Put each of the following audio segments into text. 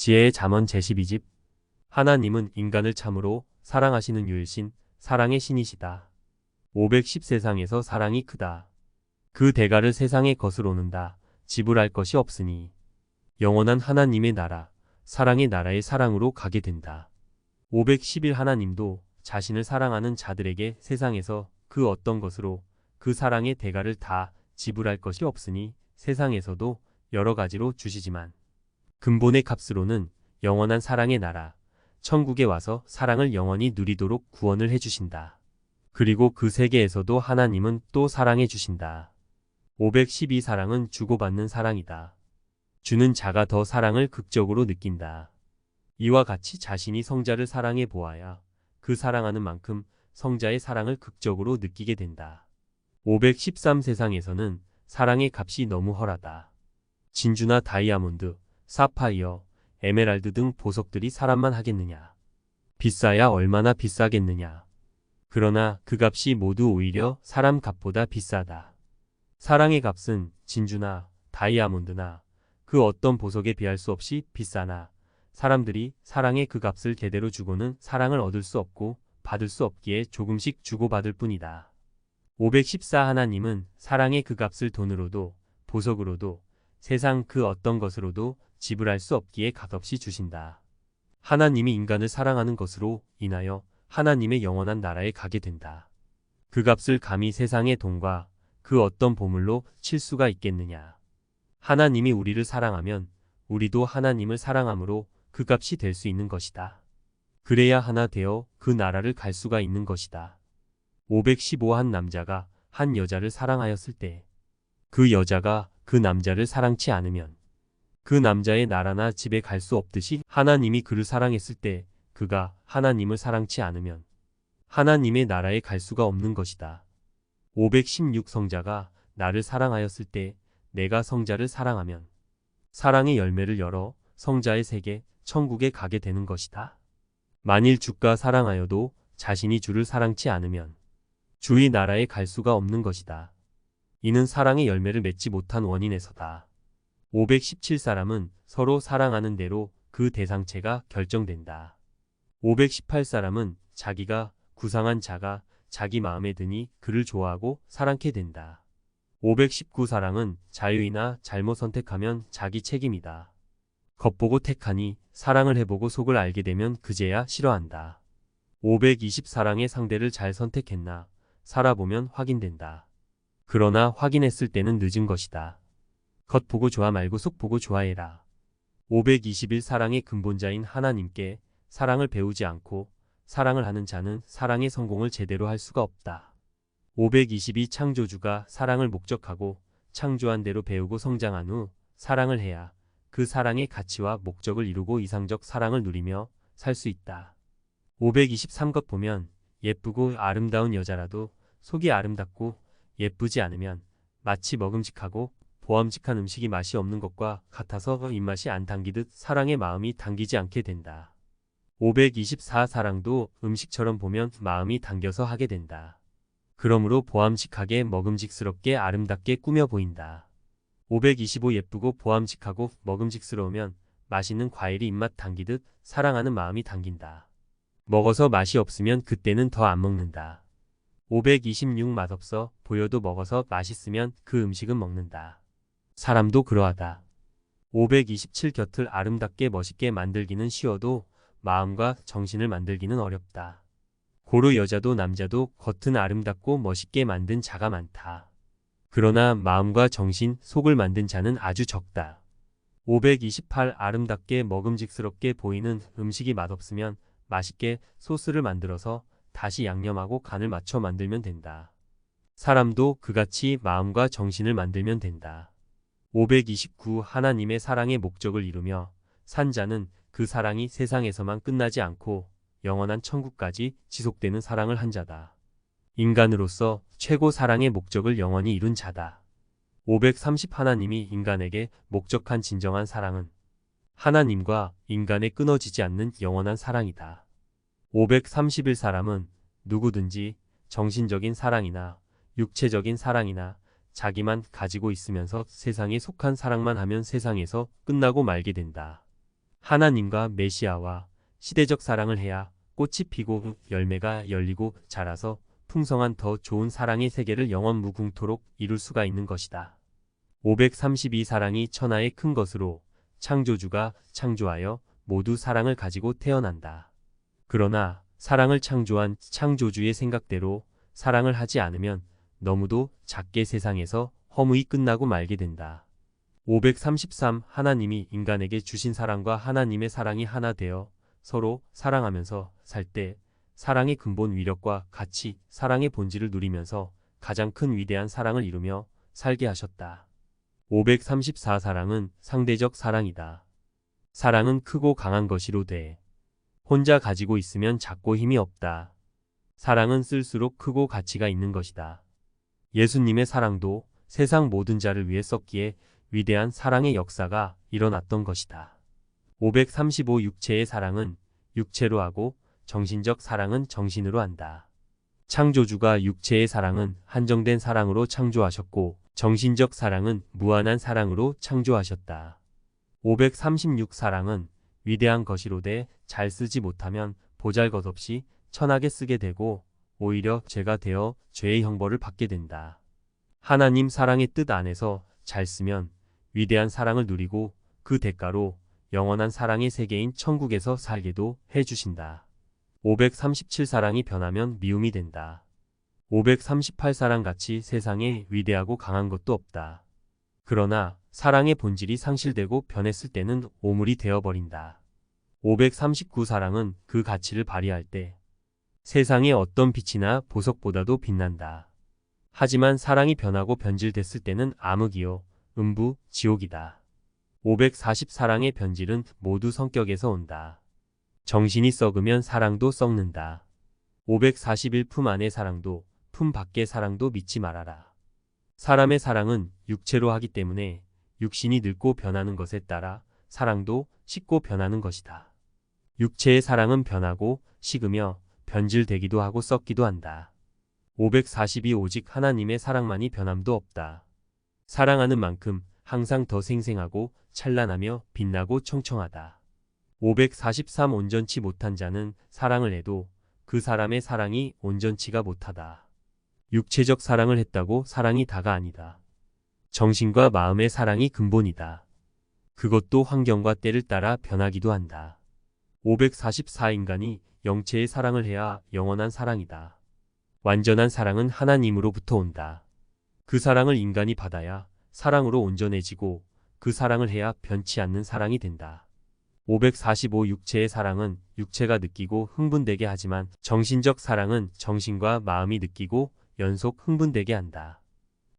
지혜의 잠언 제12집. 하나님은 인간을 참으로 사랑하시는 유일신, 사랑의 신이시다. 510 세상에서 사랑이 크다. 그 대가를 세상의 것을 오는다. 지불할 것이 없으니. 영원한 하나님의 나라, 사랑의 나라의 사랑으로 가게 된다. 511 하나님도 자신을 사랑하는 자들에게 세상에서 그 어떤 것으로 그 사랑의 대가를 다 지불할 것이 없으니 세상에서도 여러 가지로 주시지만 근본의 값으로는 영원한 사랑의 나라, 천국에 와서 사랑을 영원히 누리도록 구원을 해주신다. 그리고 그 세계에서도 하나님은 또 사랑해 주신다. 512 사랑은 주고받는 사랑이다. 주는 자가 더 사랑을 극적으로 느낀다. 이와 같이 자신이 성자를 사랑해 보아야 그 사랑하는 만큼 성자의 사랑을 극적으로 느끼게 된다. 513 세상에서는 사랑의 값이 너무 헐하다. 진주나 다이아몬드, 사파이어, 에메랄드 등 보석들이 사람만 하겠느냐. 비싸야 얼마나 비싸겠느냐. 그러나 그 값이 모두 오히려 사람 값보다 비싸다. 사랑의 값은 진주나 다이아몬드나 그 어떤 보석에 비할 수 없이 비싸나 사람들이 사랑의 그 값을 제대로 주고는 사랑을 얻을 수 없고 받을 수 없기에 조금씩 주고받을 뿐이다. 514 하나님은 사랑의 그 값을 돈으로도 보석으로도 세상 그 어떤 것으로도 지불할 수 없기에 값없이 주신다. 하나님이 인간을 사랑하는 것으로 인하여 하나님의 영원한 나라에 가게 된다. 그 값을 감히 세상의 돈과 그 어떤 보물로 칠 수가 있겠느냐. 하나님이 우리를 사랑하면 우리도 하나님을 사랑함으로 그 값이 될 수 있는 것이다. 그래야 하나 되어 그 나라를 갈 수가 있는 것이다. 515 한 남자가 한 여자를 사랑하였을 때 그 여자가 그 남자를 사랑치 않으면 그 남자의 나라나 집에 갈 수 없듯이 하나님이 그를 사랑했을 때 그가 하나님을 사랑치 않으면 하나님의 나라에 갈 수가 없는 것이다. 516 성자가 나를 사랑하였을 때 내가 성자를 사랑하면 사랑의 열매를 열어 성자의 세계 천국에 가게 되는 것이다. 만일 주가 사랑하여도 자신이 주를 사랑치 않으면 주의 나라에 갈 수가 없는 것이다. 이는 사랑의 열매를 맺지 못한 원인에서다. 517 사람은 서로 사랑하는 대로 그 대상체가 결정된다. 518 사람은 자기가 구상한 자가 자기 마음에 드니 그를 좋아하고 사랑케 된다. 519 사랑은 자유이나 잘못 선택하면 자기 책임이다. 겉보고 택하니 사랑을 해보고 속을 알게 되면 그제야 싫어한다. 520 사랑의 상대를 잘 선택했나 살아보면 확인된다. 그러나 확인했을 때는 늦은 것이다. 겉보고 좋아 말고 속보고 좋아해라. 521 사랑의 근본자인 하나님께 사랑을 배우지 않고 사랑을 하는 자는 사랑의 성공을 제대로 할 수가 없다. 522 창조주가 사랑을 목적하고 창조한 대로 배우고 성장한 후 사랑을 해야 그 사랑의 가치와 목적을 이루고 이상적 사랑을 누리며 살 수 있다. 523 것 보면 예쁘고 아름다운 여자라도 속이 아름답고 예쁘지 않으면 마치 먹음직하고 보암직한 음식이 맛이 없는 것과 같아서 입맛이 안 당기듯 사랑의 마음이 당기지 않게 된다. 524 사랑도 음식처럼 보면 마음이 당겨서 하게 된다. 그러므로 보암직하게 먹음직스럽게 아름답게 꾸며 보인다. 525 예쁘고 보암직하고 먹음직스러우면 맛있는 과일이 입맛 당기듯 사랑하는 마음이 당긴다. 먹어서 맛이 없으면 그때는 더 안 먹는다. 526 맛없어 보여도 먹어서 맛있으면 그 음식은 먹는다. 사람도 그러하다. 527 곁을 아름답게 멋있게 만들기는 쉬워도 마음과 정신을 만들기는 어렵다. 고로 여자도 남자도 겉은 아름답고 멋있게 만든 자가 많다. 그러나 마음과 정신, 속을 만든 자는 아주 적다. 528 아름답게 먹음직스럽게 보이는 음식이 맛없으면 맛있게 소스를 만들어서 다시 양념하고 간을 맞춰 만들면 된다. 사람도 그같이 마음과 정신을 만들면 된다. 529 하나님의 사랑의 목적을 이루며 산 자는 그 사랑이 세상에서만 끝나지 않고 영원한 천국까지 지속되는 사랑을 한 자다. 인간으로서 최고 사랑의 목적을 영원히 이룬 자다. 530 하나님이 인간에게 목적한 진정한 사랑은 하나님과 인간의 끊어지지 않는 영원한 사랑이다. 531 사람은 누구든지 정신적인 사랑이나 육체적인 사랑이나 자기만 가지고 있으면서 세상에 속한 사랑만 하면 세상에서 끝나고 말게 된다. 하나님과 메시아와 시대적 사랑을 해야 꽃이 피고 열매가 열리고 자라서 풍성한 더 좋은 사랑의 세계를 영원 무궁토록 이룰 수가 있는 것이다. 532 사랑이 천하의 큰 것으로 창조주가 창조하여 모두 사랑을 가지고 태어난다. 그러나 사랑을 창조한 창조주의 생각대로 사랑을 하지 않으면 너무도 작게 세상에서 허무히 끝나고 말게 된다. 533 하나님이 인간에게 주신 사랑과 하나님의 사랑이 하나 되어 서로 사랑하면서 살 때 사랑의 근본 위력과 같이 사랑의 본질을 누리면서 가장 큰 위대한 사랑을 이루며 살게 하셨다. 534 사랑은 상대적 사랑이다. 사랑은 크고 강한 것이로되 혼자 가지고 있으면 작고 힘이 없다. 사랑은 쓸수록 크고 가치가 있는 것이다. 예수님의 사랑도 세상 모든 자를 위해 썼기에 위대한 사랑의 역사가 일어났던 것이다. 535 육체의 사랑은 육체로 하고 정신적 사랑은 정신으로 한다. 창조주가 육체의 사랑은 한정된 사랑으로 창조하셨고 정신적 사랑은 무한한 사랑으로 창조하셨다. 536 사랑은 위대한 것이로되 잘 쓰지 못하면 보잘것없이 천하게 쓰게 되고 오히려 죄가 되어 죄의 형벌을 받게 된다. 하나님 사랑의 뜻 안에서 잘 쓰면 위대한 사랑을 누리고 그 대가로 영원한 사랑의 세계인 천국에서 살게도 해주신다. 537 사랑이 변하면 미움이 된다. 538 사랑같이 세상에 위대하고 강한 것도 없다. 그러나 사랑의 본질이 상실되고 변했을 때는 오물이 되어버린다. 539 사랑은 그 가치를 발휘할 때 세상의 어떤 빛이나 보석보다도 빛난다. 하지만 사랑이 변하고 변질됐을 때는 암흑이요 음부, 지옥이다. 540 사랑의 변질은 모두 성격에서 온다. 정신이 썩으면 사랑도 썩는다. 541 품 안의 사랑도 품 밖의 사랑도 믿지 말아라. 사람의 사랑은 육체로 하기 때문에 육신이 늙고 변하는 것에 따라 사랑도 식고 변하는 것이다. 육체의 사랑은 변하고 식으며 변질되기도 하고 썩기도 한다. 542 오직 하나님의 사랑만이 변함도 없다. 사랑하는 만큼 항상 더 생생하고 찬란하며 빛나고 청청하다. 543 온전치 못한 자는 사랑을 해도 그 사람의 사랑이 온전치가 못하다. 육체적 사랑을 했다고 사랑이 다가 아니다. 정신과 마음의 사랑이 근본이다. 그것도 환경과 때를 따라 변하기도 한다. 544 인간이 영체의 사랑을 해야 영원한 사랑이다. 완전한 사랑은 하나님으로부터 온다. 그 사랑을 인간이 받아야 사랑으로 온전해지고 그 사랑을 해야 변치 않는 사랑이 된다. 545 육체의 사랑은 육체가 느끼고 흥분되게 하지만 정신적 사랑은 정신과 마음이 느끼고 연속 흥분되게 한다.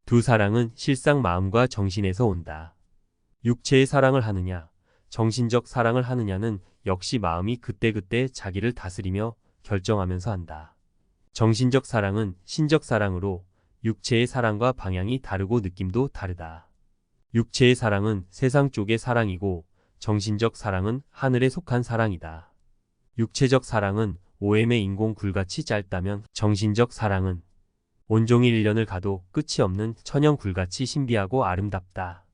두 사랑은 실상 마음과 정신에서 온다. 육체의 사랑을 하느냐, 정신적 사랑을 하느냐는 역시 마음이 그때그때 자기를 다스리며 결정하면서 한다. 정신적 사랑은 신적 사랑으로 육체의 사랑과 방향이 다르고 느낌도 다르다. 육체의 사랑은 세상 쪽의 사랑이고 정신적 사랑은 하늘에 속한 사랑이다. 육체적 사랑은 OM의 인공 굴같이 짧다면 정신적 사랑은 온종일 1년을 가도 끝이 없는 천연 굴같이 신비하고 아름답다.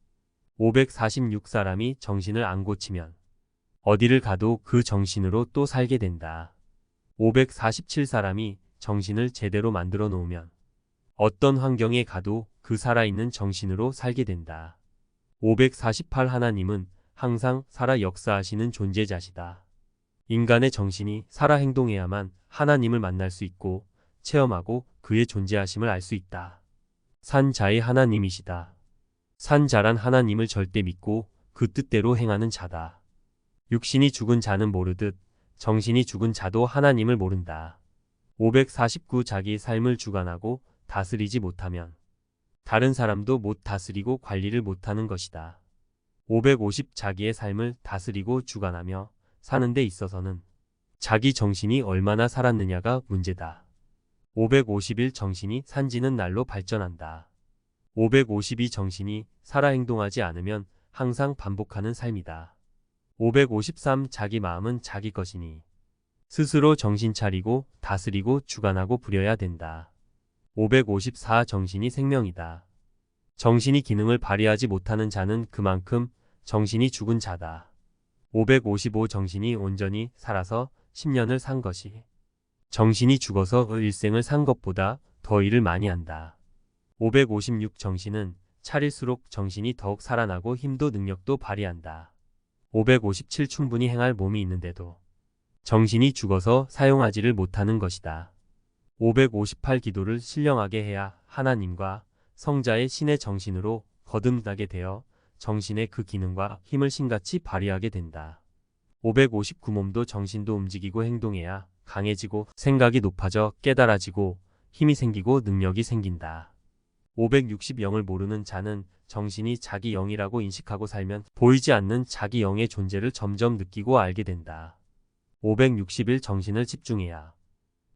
546 사람이 정신을 안 고치면 어디를 가도 그 정신으로 또 살게 된다. 547 사람이 정신을 제대로 만들어 놓으면 어떤 환경에 가도 그 살아있는 정신으로 살게 된다. 548 하나님은 항상 살아 역사하시는 존재자시다. 인간의 정신이 살아 행동해야만 하나님을 만날 수 있고 체험하고 그의 존재하심을 알 수 있다. 산자의 하나님이시다. 산자란 하나님을 절대 믿고 그 뜻대로 행하는 자다. 육신이 죽은 자는 모르듯 정신이 죽은 자도 하나님을 모른다. 549 자기 삶을 주관하고 다스리지 못하면 다른 사람도 못 다스리고 관리를 못하는 것이다. 550 자기의 삶을 다스리고 주관하며 사는 데 있어서는 자기 정신이 얼마나 살았느냐가 문제다. 551 정신이 산지는 날로 발전한다. 552 정신이 살아 행동하지 않으면 항상 반복하는 삶이다. 553 자기 마음은 자기 것이니 스스로 정신 차리고 다스리고 주관하고 부려야 된다. 554 정신이 생명이다. 정신이 기능을 발휘하지 못하는 자는 그만큼 정신이 죽은 자다. 555 정신이 온전히 살아서 10년을 산 것이 정신이 죽어서 일생을 산 것보다 더 일을 많이 한다. 556 정신은 차릴수록 정신이 더욱 살아나고 힘도 능력도 발휘한다. 557 충분히 행할 몸이 있는데도 정신이 죽어서 사용하지를 못하는 것이다. 558 기도를 신령하게 해야 하나님과 성자의 신의 정신으로 거듭나게 되어 정신의 그 기능과 힘을 신같이 발휘하게 된다. 559 몸도 정신도 움직이고 행동해야 강해지고 생각이 높아져 깨달아지고 힘이 생기고 능력이 생긴다. 560 영을 모르는 자는 정신이 자기 영이라고 인식하고 살면 보이지 않는 자기 영의 존재를 점점 느끼고 알게 된다. 561 정신을 집중해야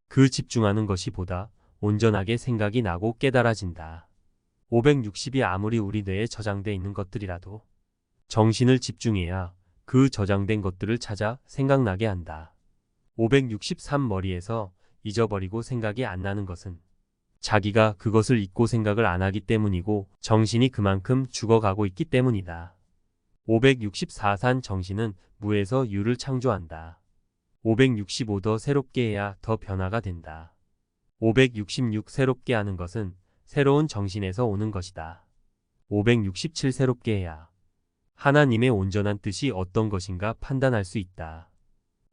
그 집중하는 것이 보다 온전하게 생각이 나고 깨달아진다. 560이 아무리 우리 뇌에 저장돼 있는 것들이라도 정신을 집중해야 그 저장된 것들을 찾아 생각나게 한다. 563 머리에서 잊어버리고 생각이 안 나는 것은 자기가 그것을 잊고 생각을 안 하기 때문이고 정신이 그만큼 죽어가고 있기 때문이다. 564 산 정신은 무에서 유를 창조한다. 565 더 새롭게 해야 더 변화가 된다. 566 새롭게 하는 것은 새로운 정신에서 오는 것이다. 567 새롭게 해야 하나님의 온전한 뜻이 어떤 것인가 판단할 수 있다.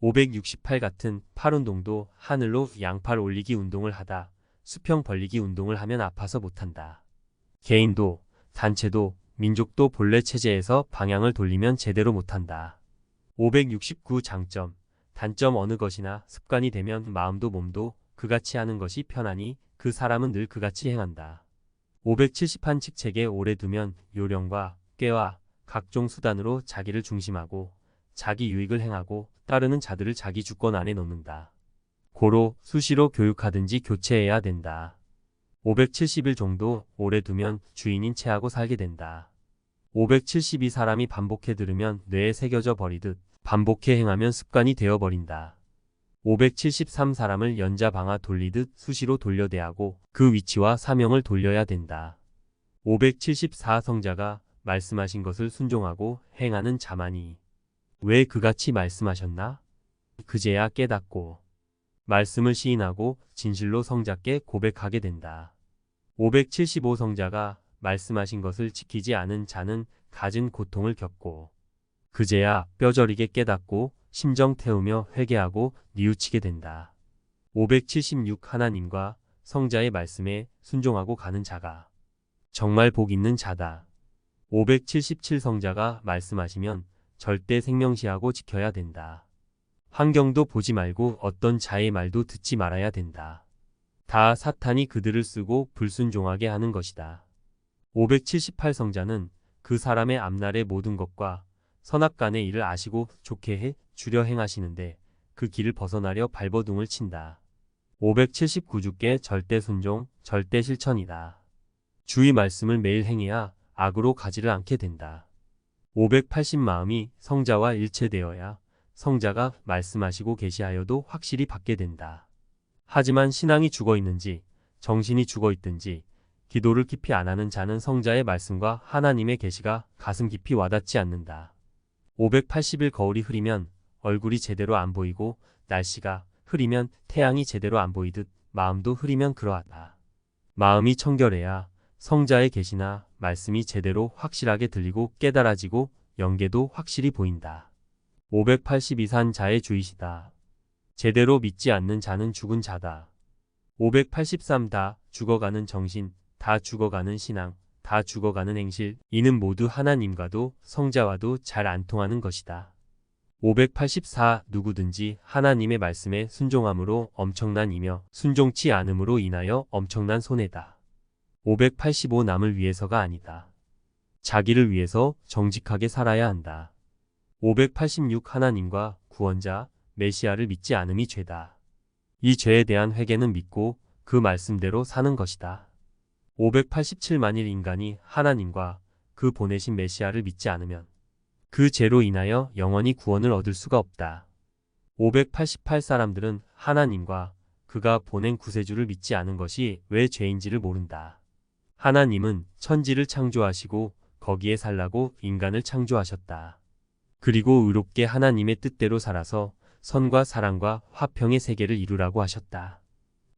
568 같은 팔 운동도 하늘로 양팔 올리기 운동을 하다 수평 벌리기 운동을 하면 아파서 못한다. 개인도 단체도 민족도 본래 체제에서 방향을 돌리면 제대로 못한다. 569 장점 단점 어느 것이나 습관이 되면 마음도 몸도 그같이 하는 것이 편하니 그 사람은 늘 그같이 행한다. 570한 칙책에 오래 두면 요령과 꾀와 각종 수단으로 자기를 중심하고 자기 유익을 행하고 따르는 자들을 자기 주권 안에 놓는다. 고로 수시로 교육하든지 교체해야 된다. 570일 정도 오래 두면 주인인 체하고 살게 된다. 572 사람이 반복해 들으면 뇌에 새겨져 버리듯 반복해 행하면 습관이 되어버린다. 573 사람을 연자방아 돌리듯 수시로 돌려대하고 그 위치와 사명을 돌려야 된다. 574 성자가 말씀하신 것을 순종하고 행하는 자만이 왜 그같이 말씀하셨나? 그제야 깨닫고 말씀을 시인하고 진실로 성자께 고백하게 된다. 575 성자가 말씀하신 것을 지키지 않은 자는 갖은 고통을 겪고 그제야 뼈저리게 깨닫고 심정 태우며 회개하고 뉘우치게 된다. 576 하나님과 성자의 말씀에 순종하고 가는 자가 정말 복 있는 자다. 577 성자가 말씀하시면 절대 생명시하고 지켜야 된다. 환경도 보지 말고 어떤 자의 말도 듣지 말아야 된다. 다 사탄이 그들을 쓰고 불순종하게 하는 것이다. 578 성자는 그 사람의 앞날의 모든 것과 선악간의 일을 아시고 좋게 해 주려 행하시는데 그 길을 벗어나려 발버둥을 친다. 579주께 절대 순종, 절대 실천이다. 주의 말씀을 매일 행해야 악으로 가지를 않게 된다. 580 마음이 성자와 일체되어야 성자가 말씀하시고 계시하여도 확실히 받게 된다. 하지만 신앙이 죽어 있는지 정신이 죽어 있든지 기도를 깊이 안 하는 자는 성자의 말씀과 하나님의 계시가 가슴 깊이 와닿지 않는다. 580일 거울이 흐리면 얼굴이 제대로 안 보이고 날씨가 흐리면 태양이 제대로 안 보이듯 마음도 흐리면 그러하다. 마음이 청결해야 성자의 계시나 말씀이 제대로 확실하게 들리고 깨달아지고 영계도 확실히 보인다. 582 산 자의 주이시다. 제대로 믿지 않는 자는 죽은 자다. 583 다 죽어가는 정신, 다 죽어가는 신앙, 다 죽어가는 행실, 이는 모두 하나님과도 성자와도 잘 안 통하는 것이다. 584 누구든지 하나님의 말씀에 순종함으로 엄청난 이며 순종치 않음으로 인하여 엄청난 손해다. 585 남을 위해서가 아니다. 자기를 위해서 정직하게 살아야 한다. 586 하나님과 구원자 메시아를 믿지 않음이 죄다. 이 죄에 대한 회개는 믿고 그 말씀대로 사는 것이다. 587만일 인간이 하나님과 그 보내신 메시아를 믿지 않으면 그 죄로 인하여 영원히 구원을 얻을 수가 없다. 588 사람들은 하나님과 그가 보낸 구세주를 믿지 않은 것이 왜 죄인지를 모른다. 하나님은 천지를 창조하시고 거기에 살라고 인간을 창조하셨다. 그리고 의롭게 하나님의 뜻대로 살아서 선과 사랑과 화평의 세계를 이루라고 하셨다.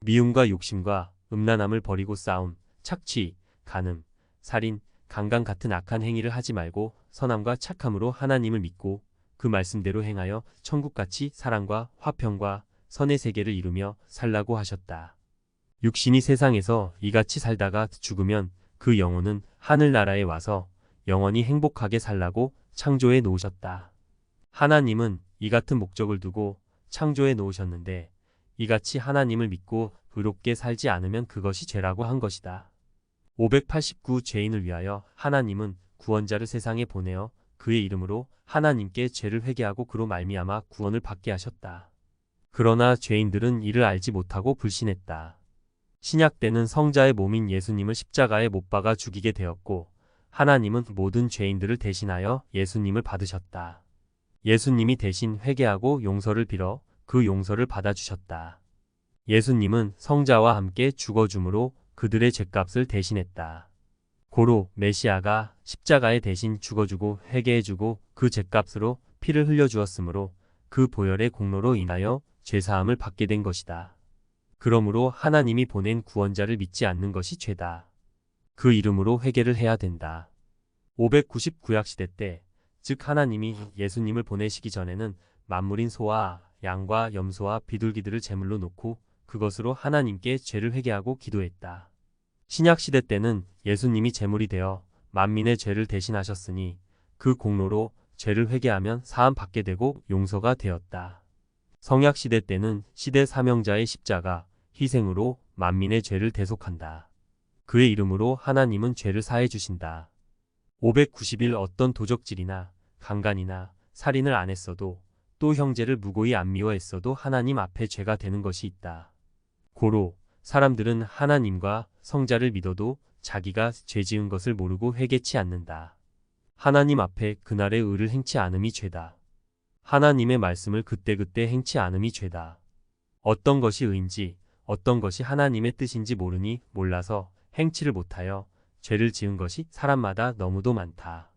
미움과 욕심과 음란함을 버리고 싸움, 착취, 간음, 살인, 강간 같은 악한 행위를 하지 말고 선함과 착함으로 하나님을 믿고 그 말씀대로 행하여 천국같이 사랑과 화평과 선의 세계를 이루며 살라고 하셨다. 육신이 세상에서 이같이 살다가 죽으면 그 영혼은 하늘나라에 와서 영원히 행복하게 살라고 창조해 놓으셨다. 하나님은 이 같은 목적을 두고 창조해 놓으셨는데 이같이 하나님을 믿고 의롭게 살지 않으면 그것이 죄라고 한 것이다. 589 죄인을 위하여 하나님은 구원자를 세상에 보내어 그의 이름으로 하나님께 죄를 회개하고 그로 말미암아 구원을 받게 하셨다. 그러나 죄인들은 이를 알지 못하고 불신했다. 신약 때는 성자의 몸인 예수님을 십자가에 못 박아 죽이게 되었고 하나님은 모든 죄인들을 대신하여 예수님을 받으셨다. 예수님이 대신 회개하고 용서를 빌어 그 용서를 받아주셨다. 예수님은 성자와 함께 죽어줌으로 그들의 죄값을 대신했다. 고로 메시아가 십자가에 대신 죽어주고 회개해주고 그 죄값으로 피를 흘려주었으므로 그 보혈의 공로로 인하여 죄사함을 받게 된 것이다. 그러므로 하나님이 보낸 구원자를 믿지 않는 것이 죄다. 그 이름으로 회개를 해야 된다. 599약 시대 때, 즉 하나님이 예수님을 보내시기 전에는 만물인 소와 양과 염소와 비둘기들을 제물로 놓고 그것으로 하나님께 죄를 회개하고 기도했다. 신약 시대 때는 예수님이 제물이 되어 만민의 죄를 대신하셨으니 그 공로로 죄를 회개하면 사함 받게 되고 용서가 되었다. 성약 시대 때는 시대 사명자의 십자가, 희생으로 만민의 죄를 대속한다. 그의 이름으로 하나님은 죄를 사해 주신다. 590일 어떤 도적질이나 강간이나 살인을 안 했어도 또 형제를 무고히 안 미워했어도 하나님 앞에 죄가 되는 것이 있다. 고로 사람들은 하나님과 성자를 믿어도 자기가 죄 지은 것을 모르고 회개치 않는다. 하나님 앞에 그날의 의를 행치 않음이 죄다. 하나님의 말씀을 그때그때 행치 않음이 죄다. 어떤 것이 의인지 어떤 것이 하나님의 뜻인지 모르니 몰라서 행치를 못하여 죄를 지은 것이 사람마다 너무도 많다.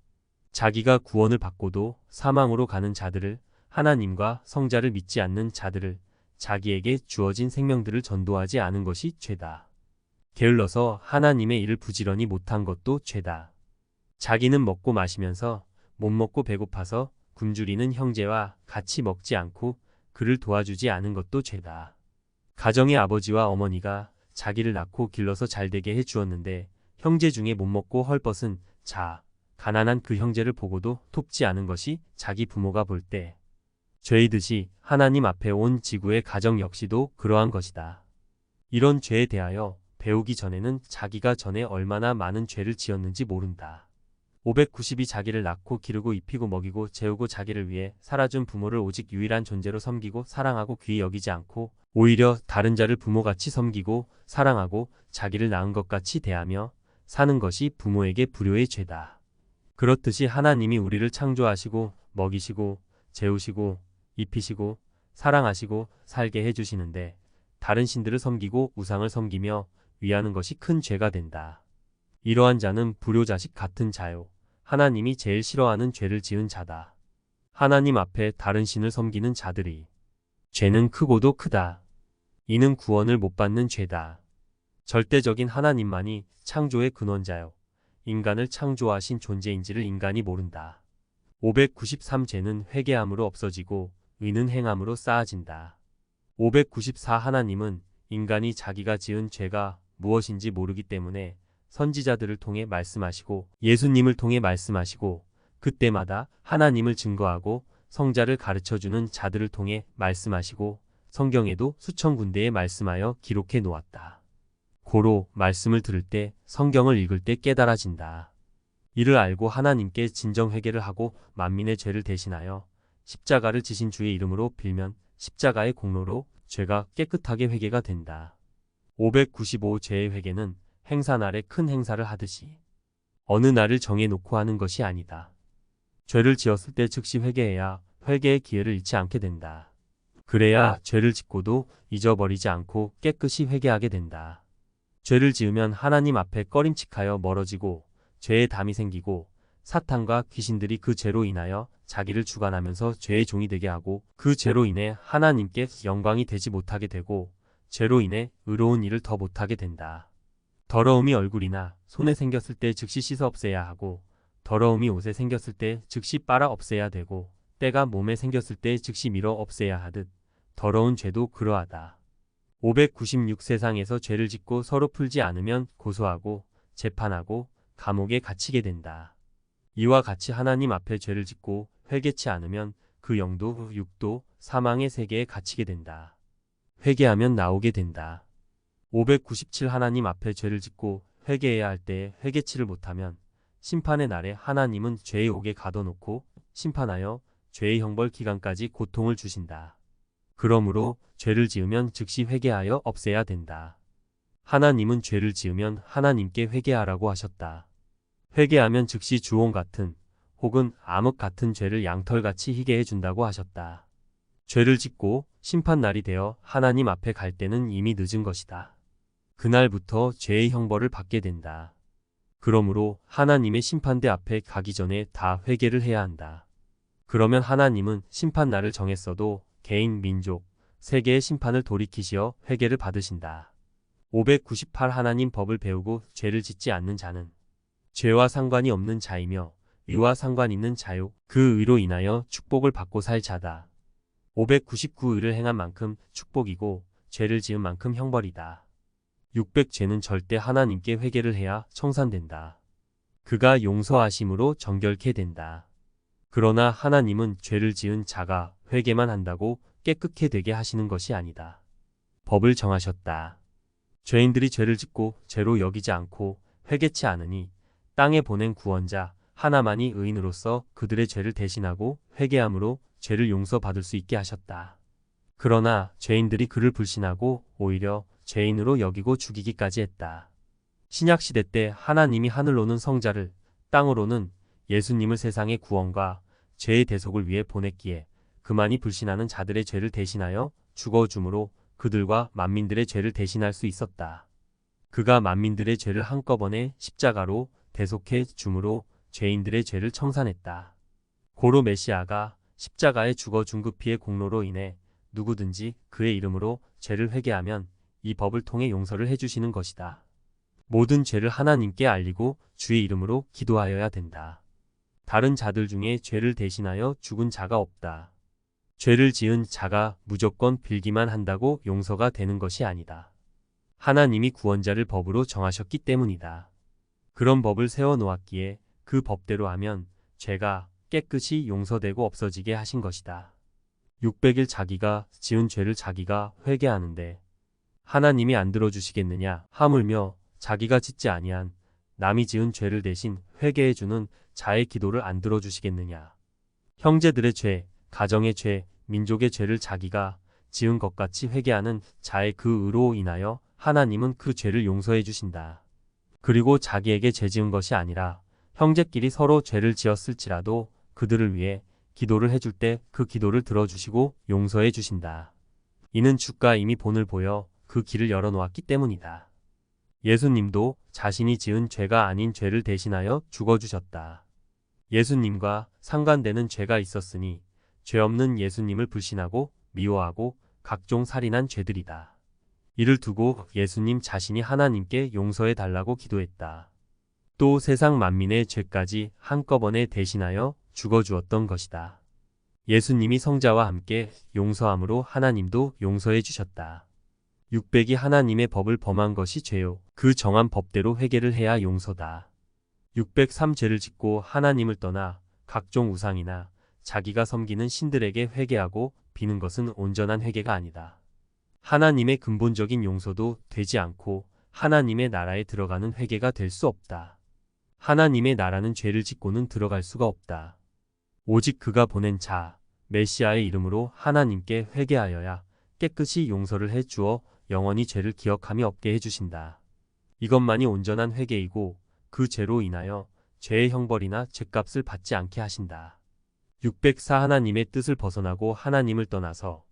자기가 구원을 받고도 사망으로 가는 자들을, 하나님과 성자를 믿지 않는 자들을, 자기에게 주어진 생명들을 전도하지 않은 것이 죄다. 게을러서 하나님의 일을 부지런히 못한 것도 죄다. 자기는 먹고 마시면서 못 먹고 배고파서 굶주리는 형제와 같이 먹지 않고 그를 도와주지 않은 것도 죄다. 가정의 아버지와 어머니가 자기를 낳고 길러서 잘되게 해주었는데 형제 중에 못 먹고 헐벗은 자, 가난한 그 형제를 보고도 돕지 않은 것이 자기 부모가 볼 때 죄이듯이 하나님 앞에 온 지구의 가정 역시도 그러한 것이다. 이런 죄에 대하여 배우기 전에는 자기가 전에 얼마나 많은 죄를 지었는지 모른다. 590이 자기를 낳고 기르고 입히고 먹이고 재우고 자기를 위해 살아준 부모를 오직 유일한 존재로 섬기고 사랑하고 귀히 여기지 않고 오히려 다른 자를 부모같이 섬기고 사랑하고 자기를 낳은 것 같이 대하며 사는 것이 부모에게 불효의 죄다. 그렇듯이 하나님이 우리를 창조하시고 먹이시고 재우시고 입히시고 사랑하시고 살게 해주시는데 다른 신들을 섬기고 우상을 섬기며 위하는 것이 큰 죄가 된다. 이러한 자는 불효자식 같은 자요. 하나님이 제일 싫어하는 죄를 지은 자다. 하나님 앞에 다른 신을 섬기는 자들이 죄는 크고도 크다. 이는 구원을 못 받는 죄다. 절대적인 하나님만이 창조의 근원자요. 인간을 창조하신 존재인지를 인간이 모른다. 593죄는 회개함으로 없어지고 의는 행함으로 쌓아진다. 594 하나님은 인간이 자기가 지은 죄가 무엇인지 모르기 때문에 선지자들을 통해 말씀하시고 예수님을 통해 말씀하시고 그때마다 하나님을 증거하고 성자를 가르쳐주는 자들을 통해 말씀하시고 성경에도 수천 군데에 말씀하여 기록해 놓았다. 고로 말씀을 들을 때 성경을 읽을 때 깨달아진다. 이를 알고 하나님께 진정 회개를 하고 만민의 죄를 대신하여 십자가를 지신 주의 이름으로 빌면 십자가의 공로로 죄가 깨끗하게 회개가 된다. 595 죄의 회개는 행사날에 큰 행사를 하듯이 어느 날을 정해놓고 하는 것이 아니다. 죄를 지었을 때 즉시 회개해야 회개의 기회를 잃지 않게 된다. 그래야 죄를 짓고도 잊어버리지 않고 깨끗이 회개하게 된다. 죄를 지으면 하나님 앞에 꺼림칙하여 멀어지고 죄의 담이 생기고 사탄과 귀신들이 그 죄로 인하여 자기를 주관하면서 죄의 종이 되게 하고 그 죄로 인해 하나님께 영광이 되지 못하게 되고 죄로 인해 의로운 일을 더 못하게 된다. 더러움이 얼굴이나 손에 생겼을 때 즉시 씻어 없애야 하고 더러움이 옷에 생겼을 때 즉시 빨아 없애야 되고 때가 몸에 생겼을 때 즉시 밀어 없애야 하듯 더러운 죄도 그러하다. 596 세상에서 죄를 짓고 서로 풀지 않으면 고소하고 재판하고 감옥에 갇히게 된다. 이와 같이 하나님 앞에 죄를 짓고 회개치 않으면 그 영도 육도 사망의 세계에 갇히게 된다. 회개하면 나오게 된다. 597 하나님 앞에 죄를 짓고 회개해야 할 때에 회개치를 못하면 심판의 날에 하나님은 죄의 옥에 가둬놓고 심판하여 죄의 형벌 기간까지 고통을 주신다. 그러므로 죄를 지으면 즉시 회개하여 없애야 된다. 하나님은 죄를 지으면 하나님께 회개하라고 하셨다. 회개하면 즉시 주홍 같은 혹은 암흑 같은 죄를 양털같이 희게 해준다고 하셨다. 죄를 짓고 심판날이 되어 하나님 앞에 갈 때는 이미 늦은 것이다. 그날부터 죄의 형벌을 받게 된다. 그러므로 하나님의 심판대 앞에 가기 전에 다 회개를 해야 한다. 그러면 하나님은 심판날을 정했어도 개인, 민족, 세계의 심판을 돌이키시어 회개를 받으신다. 598 하나님 법을 배우고 죄를 짓지 않는 자는 죄와 상관이 없는 자이며 의와 상관 있는 자요 그 의로 인하여 축복을 받고 살 자다. 599 의를 행한 만큼 축복이고 죄를 지은 만큼 형벌이다. 600 죄는 절대 하나님께 회개를 해야 청산된다. 그가 용서하심으로 정결케 된다. 그러나 하나님은 죄를 지은 자가 회개만 한다고 깨끗게 되게 하시는 것이 아니다. 법을 정하셨다. 죄인들이 죄를 짓고 죄로 여기지 않고 회개치 않으니 땅에 보낸 구원자 하나만이 의인으로서 그들의 죄를 대신하고 회개함으로 죄를 용서받을 수 있게 하셨다. 그러나 죄인들이 그를 불신하고 오히려 죄인으로 여기고 죽이기까지 했다. 신약시대 때 하나님이 하늘로는 성자를 땅으로는 예수님을 세상의 구원과 죄의 대속을 위해 보냈기에 그만이 불신하는 자들의 죄를 대신하여 죽어줌으로 그들과 만민들의 죄를 대신할 수 있었다. 그가 만민들의 죄를 한꺼번에 십자가로 대속해 줌으로 죄인들의 죄를 청산했다. 고로 메시아가 십자가에 죽어 준 그 피의 공로로 인해 누구든지 그의 이름으로 죄를 회개하면 이 법을 통해 용서를 해주시는 것이다. 모든 죄를 하나님께 알리고 주의 이름으로 기도하여야 된다. 다른 자들 중에 죄를 대신하여 죽은 자가 없다. 죄를 지은 자가 무조건 빌기만 한다고 용서가 되는 것이 아니다. 하나님이 구원자를 법으로 정하셨기 때문이다. 그런 법을 세워놓았기에 그 법대로 하면 죄가 깨끗이 용서되고 없어지게 하신 것이다. 600일 자기가 지은 죄를 자기가 회개하는데 하나님이 안 들어주시겠느냐 하물며 자기가 짓지 아니한 남이 지은 죄를 대신 회개해주는 자의 기도를 안 들어주시겠느냐. 형제들의 죄, 가정의 죄, 민족의 죄를 자기가 지은 것 같이 회개하는 자의 그 의로 인하여 하나님은 그 죄를 용서해 주신다. 그리고 자기에게 죄 지은 것이 아니라 형제끼리 서로 죄를 지었을지라도 그들을 위해 기도를 해줄 때 그 기도를 들어주시고 용서해 주신다. 이는 주가 이미 본을 보여 그 길을 열어놓았기 때문이다. 예수님도 자신이 지은 죄가 아닌 죄를 대신하여 죽어주셨다. 예수님과 상관되는 죄가 있었으니 죄 없는 예수님을 불신하고 미워하고 각종 살인한 죄들이다. 이를 두고 예수님 자신이 하나님께 용서해 달라고 기도했다. 또 세상 만민의 죄까지 한꺼번에 대신하여 죽어주었던 것이다. 예수님이 성자와 함께 용서함으로 하나님도 용서해 주셨다. 600이 하나님의 법을 범한 것이 죄요. 그 정한 법대로 회개를 해야 용서다. 603 죄를 짓고 하나님을 떠나 각종 우상이나 자기가 섬기는 신들에게 회개하고 비는 것은 온전한 회개가 아니다. 하나님의 근본적인 용서도 되지 않고 하나님의 나라에 들어가는 회개가 될 수 없다. 하나님의 나라는 죄를 짓고는 들어갈 수가 없다. 오직 그가 보낸 자, 메시아의 이름으로 하나님께 회개하여야 깨끗이 용서를 해주어 영원히 죄를 기억함이 없게 해주신다. 이것만이 온전한 회개이고 그 죄로 인하여 죄의 형벌이나 죄값을 받지 않게 하신다. 604 하나님의 뜻을 벗어나고 하나님을 떠나서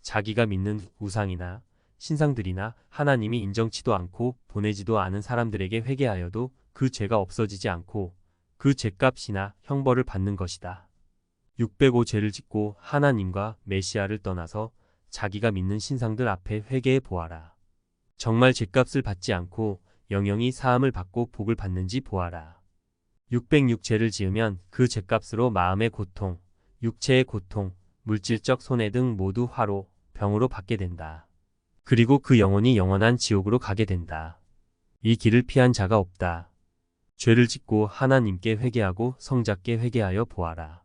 자기가 믿는 우상이나 신상들이나 하나님이 인정치도 않고 보내지도 않은 사람들에게 회개하여도 그 죄가 없어지지 않고 그 죄값이나 형벌을 받는 것이다. 605 죄를 짓고 하나님과 메시아를 떠나서 자기가 믿는 신상들 앞에 회개해 보아라. 정말 죗값을 받지 않고 영영이 사함을 받고 복을 받는지 보아라. 606 죄를 지으면 그 죗값으로 마음의 고통, 육체의 고통, 물질적 손해 등 모두 화로, 병으로 받게 된다. 그리고 그 영혼이 영원한 지옥으로 가게 된다. 이 길을 피한 자가 없다. 죄를 짓고 하나님께 회개하고 성자께 회개하여 보아라.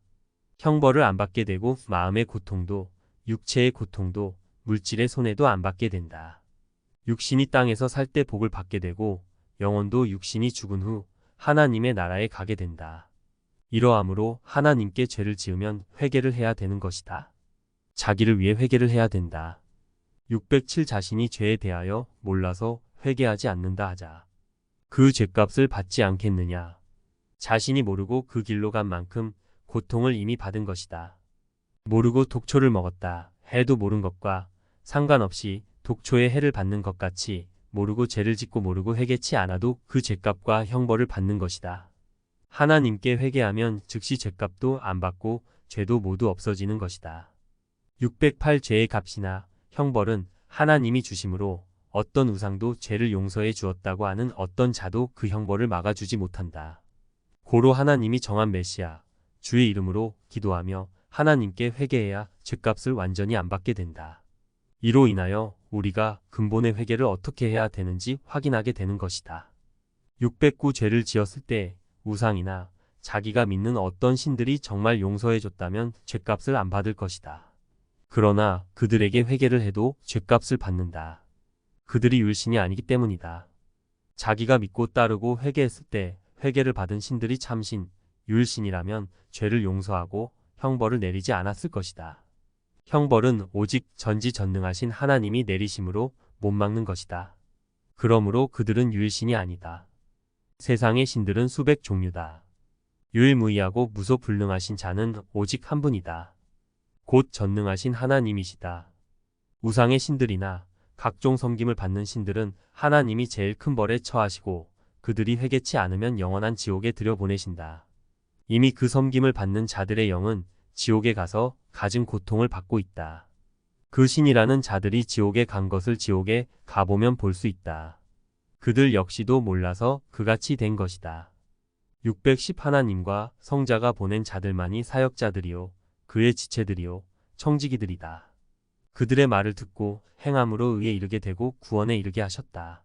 형벌을 안 받게 되고 마음의 고통도, 육체의 고통도, 물질의 손해도 안 받게 된다. 육신이 땅에서 살 때 복을 받게 되고 영혼도 육신이 죽은 후 하나님의 나라에 가게 된다. 이러함으로 하나님께 죄를 지으면 회개를 해야 되는 것이다. 자기를 위해 회개를 해야 된다. 607 자신이 죄에 대하여 몰라서 회개하지 않는다 하자. 그 죄값을 받지 않겠느냐. 자신이 모르고 그 길로 간 만큼 고통을 이미 받은 것이다. 모르고 독초를 먹었다 해도 모른 것과 상관없이 독초의 해를 받는 것 같이 모르고 죄를 짓고 모르고 회개치 않아도 그 죄값과 형벌을 받는 것이다. 하나님께 회개하면 즉시 죄값도 안 받고 죄도 모두 없어지는 것이다. 608 죄의 값이나 형벌은 하나님이 주심으로 어떤 우상도 죄를 용서해 주었다고 하는 어떤 자도 그 형벌을 막아주지 못한다. 고로 하나님이 정한 메시아, 주의 이름으로 기도하며 하나님께 회개해야 죄값을 완전히 안 받게 된다. 이로 인하여 우리가 근본의 회개를 어떻게 해야 되는지 확인하게 되는 것이다. 609 죄를 지었을 때 우상이나 자기가 믿는 어떤 신들이 정말 용서해 줬다면 죄값을 안 받을 것이다. 그러나 그들에게 회개를 해도 죄값을 받는다. 그들이 율신이 아니기 때문이다. 자기가 믿고 따르고 회개했을 때 회개를 받은 신들이 참신, 율신이라면 죄를 용서하고 형벌을 내리지 않았을 것이다. 형벌은 오직 전지전능하신 하나님이 내리심으로 못 막는 것이다. 그러므로 그들은 율신이 아니다. 세상의 신들은 수백 종류다. 유일무이하고 무소불능하신 자는 오직 한 분이다. 곧 전능하신 하나님이시다. 우상의 신들이나 각종 섬김을 받는 신들은 하나님이 제일 큰 벌에 처하시고 그들이 회개치 않으면 영원한 지옥에 들여보내신다. 이미 그 섬김을 받는 자들의 영은 지옥에 가서 갖은 고통을 받고 있다. 그 신이라는 자들이 지옥에 간 것을 지옥에 가보면 볼 수 있다. 그들 역시도 몰라서 그같이 된 것이다. 610 하나님과 성자가 보낸 자들만이 사역자들이요 그의 지체들이요 청지기들이다. 그들의 말을 듣고 행함으로 의에 이르게 되고 구원에 이르게 하셨다.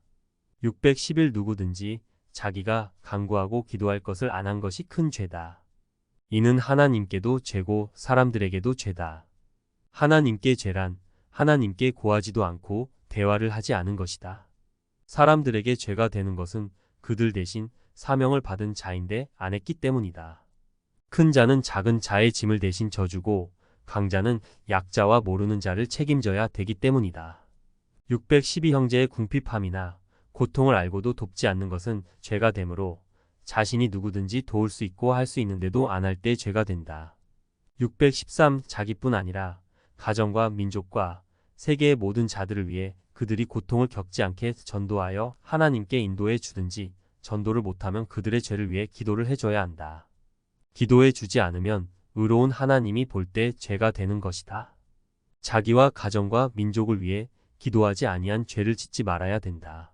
611 누구든지 자기가 간구하고 기도할 것을 안 한 것이 큰 죄다. 이는 하나님께도 죄고 사람들에게도 죄다. 하나님께 죄란 하나님께 고하지도 않고 대화를 하지 않은 것이다. 사람들에게 죄가 되는 것은 그들 대신 사명을 받은 자인데 안 했기 때문이다. 큰 자는 작은 자의 짐을 대신 져주고 강자는 약자와 모르는 자를 책임져야 되기 때문이다. 612 형제의 궁핍함이나 고통을 알고도 돕지 않는 것은 죄가 되므로 자신이 누구든지 도울 수 있고 할 수 있는데도 안 할 때 죄가 된다. 613 자기뿐 아니라 가정과 민족과 세계의 모든 자들을 위해 그들이 고통을 겪지 않게 전도하여 하나님께 인도해 주든지 전도를 못하면 그들의 죄를 위해 기도를 해줘야 한다. 기도해 주지 않으면 의로운 하나님이 볼 때 죄가 되는 것이다. 자기와 가정과 민족을 위해 기도하지 아니한 죄를 짓지 말아야 된다.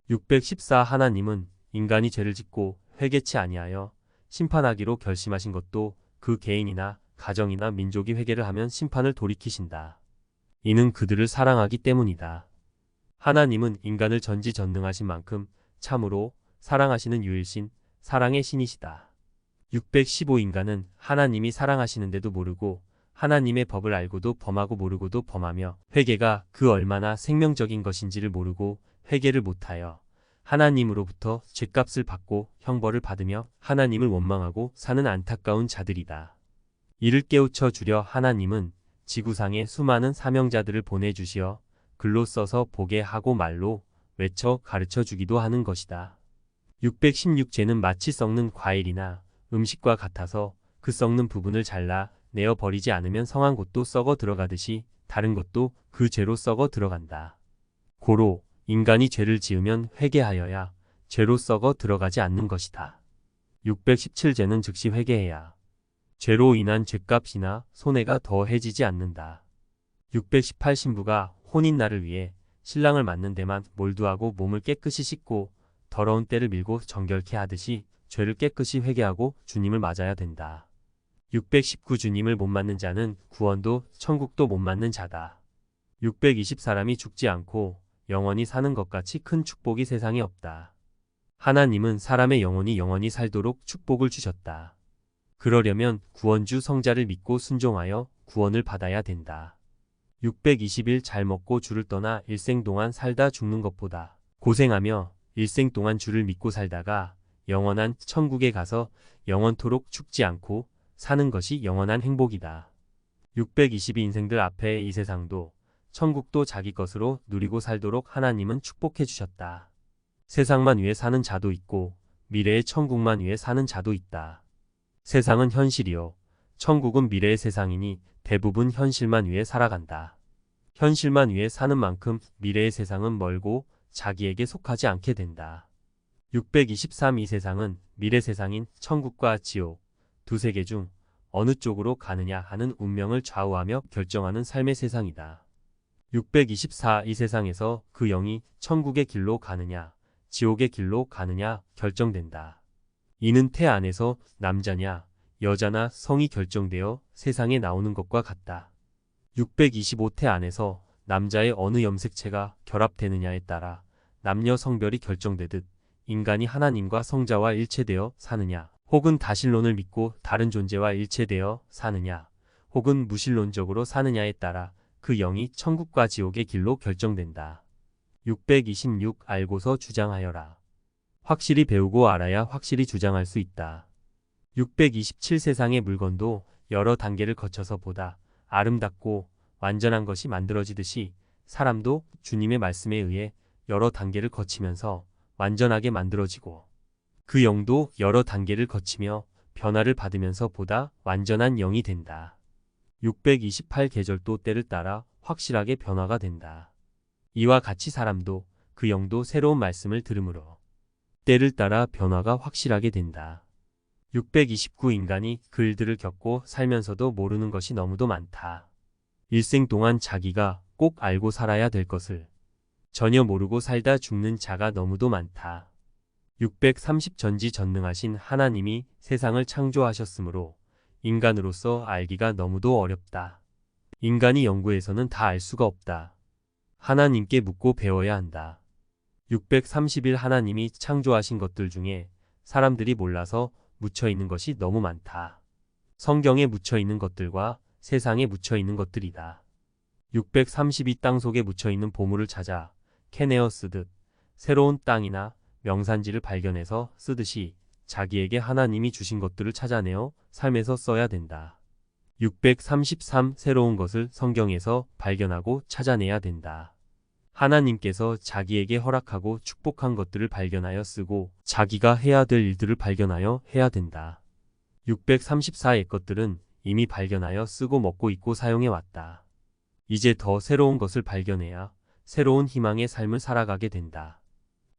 614 하나님은 인간이 죄를 짓고 회개치 아니하여 심판하기로 결심하신 것도 그 개인이나 가정이나 민족이 회개를 하면 심판을 돌이키신다. 이는 그들을 사랑하기 때문이다. 하나님은 인간을 전지전능하신 만큼 참으로 사랑하시는 유일신, 사랑의 신이시다. 615 인간은 하나님이 사랑하시는데도 모르고 하나님의 법을 알고도 범하고 모르고도 범하며 회개가 그 얼마나 생명적인 것인지를 모르고 회개를 못하여 하나님으로부터 죗값을 받고 형벌을 받으며 하나님을 원망하고 사는 안타까운 자들이다. 이를 깨우쳐 주려 하나님은 지구상에 수많은 사명자들을 보내주시어 글로 써서 보게 하고 말로 외쳐 가르쳐 주기도 하는 것이다. 616 죄는 마치 썩는 과일이나 음식과 같아서 그 썩는 부분을 잘라 내어 버리지 않으면 성한 것도 썩어 들어가듯이 다른 것도 그 죄로 썩어 들어간다. 고로 인간이 죄를 지으면 회개하여야 죄로 썩어 들어가지 않는 것이다. 617 죄는 즉시 회개해야 죄로 인한 죗값이나 손해가 더해지지 않는다. 618 신부가 혼인날을 위해 신랑을 맞는 데만 몰두하고 몸을 깨끗이 씻고 더러운 때를 밀고 정결케 하듯이 죄를 깨끗이 회개하고 주님을 맞아야 된다. 619 주님을 못 맞는 자는 구원도 천국도 못 맞는 자다. 620 사람이 죽지 않고 영원히 사는 것 같이 큰 축복이 세상에 없다. 하나님은 사람의 영혼이 살도록 축복을 주셨다. 그러려면 구원주 성자를 믿고 순종하여 구원을 받아야 된다. 621 잘 먹고 주를 떠나 일생 동안 살다 죽는 것보다 고생하며 일생 동안 주를 믿고 살다가 영원한 천국에 가서 영원토록 죽지 않고 사는 것이 영원한 행복이다. 622 인생들 앞에 이 세상도 천국도 자기 것으로 누리고 살도록 하나님은 축복해 주셨다. 세상만 위해 사는 자도 있고 미래의 천국만 위해 사는 자도 있다. 세상은 현실이요. 천국은 미래의 세상이니 대부분 현실만 위해 살아간다. 현실만 위해 사는 만큼 미래의 세상은 멀고 자기에게 속하지 않게 된다. 623 이 세상은 미래 세상인 천국과 지옥 두 세계 중 어느 쪽으로 가느냐 하는 운명을 좌우하며 결정하는 삶의 세상이다. 624 이 세상에서 그 영이 천국의 길로 가느냐 지옥의 길로 가느냐 결정된다. 이는 태 안에서 남자냐 여자나 성이 결정되어 세상에 나오는 것과 같다. 625태 안에서 남자의 어느 염색체가 결합되느냐에 따라 남녀 성별이 결정되듯 인간이 하나님과 성자와 일체되어 사느냐 혹은 다신론을 믿고 다른 존재와 일체되어 사느냐 혹은 무신론적으로 사느냐에 따라 그 영이 천국과 지옥의 길로 결정된다. 626 알고서 주장하여라. 확실히 배우고 알아야 확실히 주장할 수 있다. 627 세상의 물건도 여러 단계를 거쳐서 보다 아름답고 완전한 것이 만들어지듯이 사람도 주님의 말씀에 의해 여러 단계를 거치면서 완전하게 만들어지고 그 영도 여러 단계를 거치며 변화를 받으면서 보다 완전한 영이 된다. 628 계절도 때를 따라 확실하게 변화가 된다. 이와 같이 사람도 그 영도 새로운 말씀을 들으므로 때를 따라 변화가 확실하게 된다. 629 인간이 그 일들을 겪고 살면서도 모르는 것이 너무도 많다. 일생 동안 자기가 꼭 알고 살아야 될 것을 전혀 모르고 살다 죽는 자가 너무도 많다. 630 전지전능하신 하나님이 세상을 창조하셨으므로 인간으로서 알기가 너무도 어렵다. 인간이 연구해서는 다 알 수가 없다. 하나님께 묻고 배워야 한다. 631 하나님이 창조하신 것들 중에 사람들이 몰라서 묻혀있는 것이 너무 많다. 성경에 묻혀있는 것들과 세상에 묻혀있는 것들이다. 632 땅속에 묻혀있는 보물을 찾아 캐내어 쓰듯 새로운 땅이나 명산지를 발견해서 쓰듯이 자기에게 하나님이 주신 것들을 찾아내어 삶에서 써야 된다. 633 새로운 것을 성경에서 발견하고 찾아내야 된다. 하나님께서 자기에게 허락하고 축복한 것들을 발견하여 쓰고 자기가 해야 될 일들을 발견하여 해야 된다. 634의 것들은 이미 발견하여 쓰고 먹고 있고 사용해 왔다. 이제 더 새로운 것을 발견해야 새로운 희망의 삶을 살아가게 된다.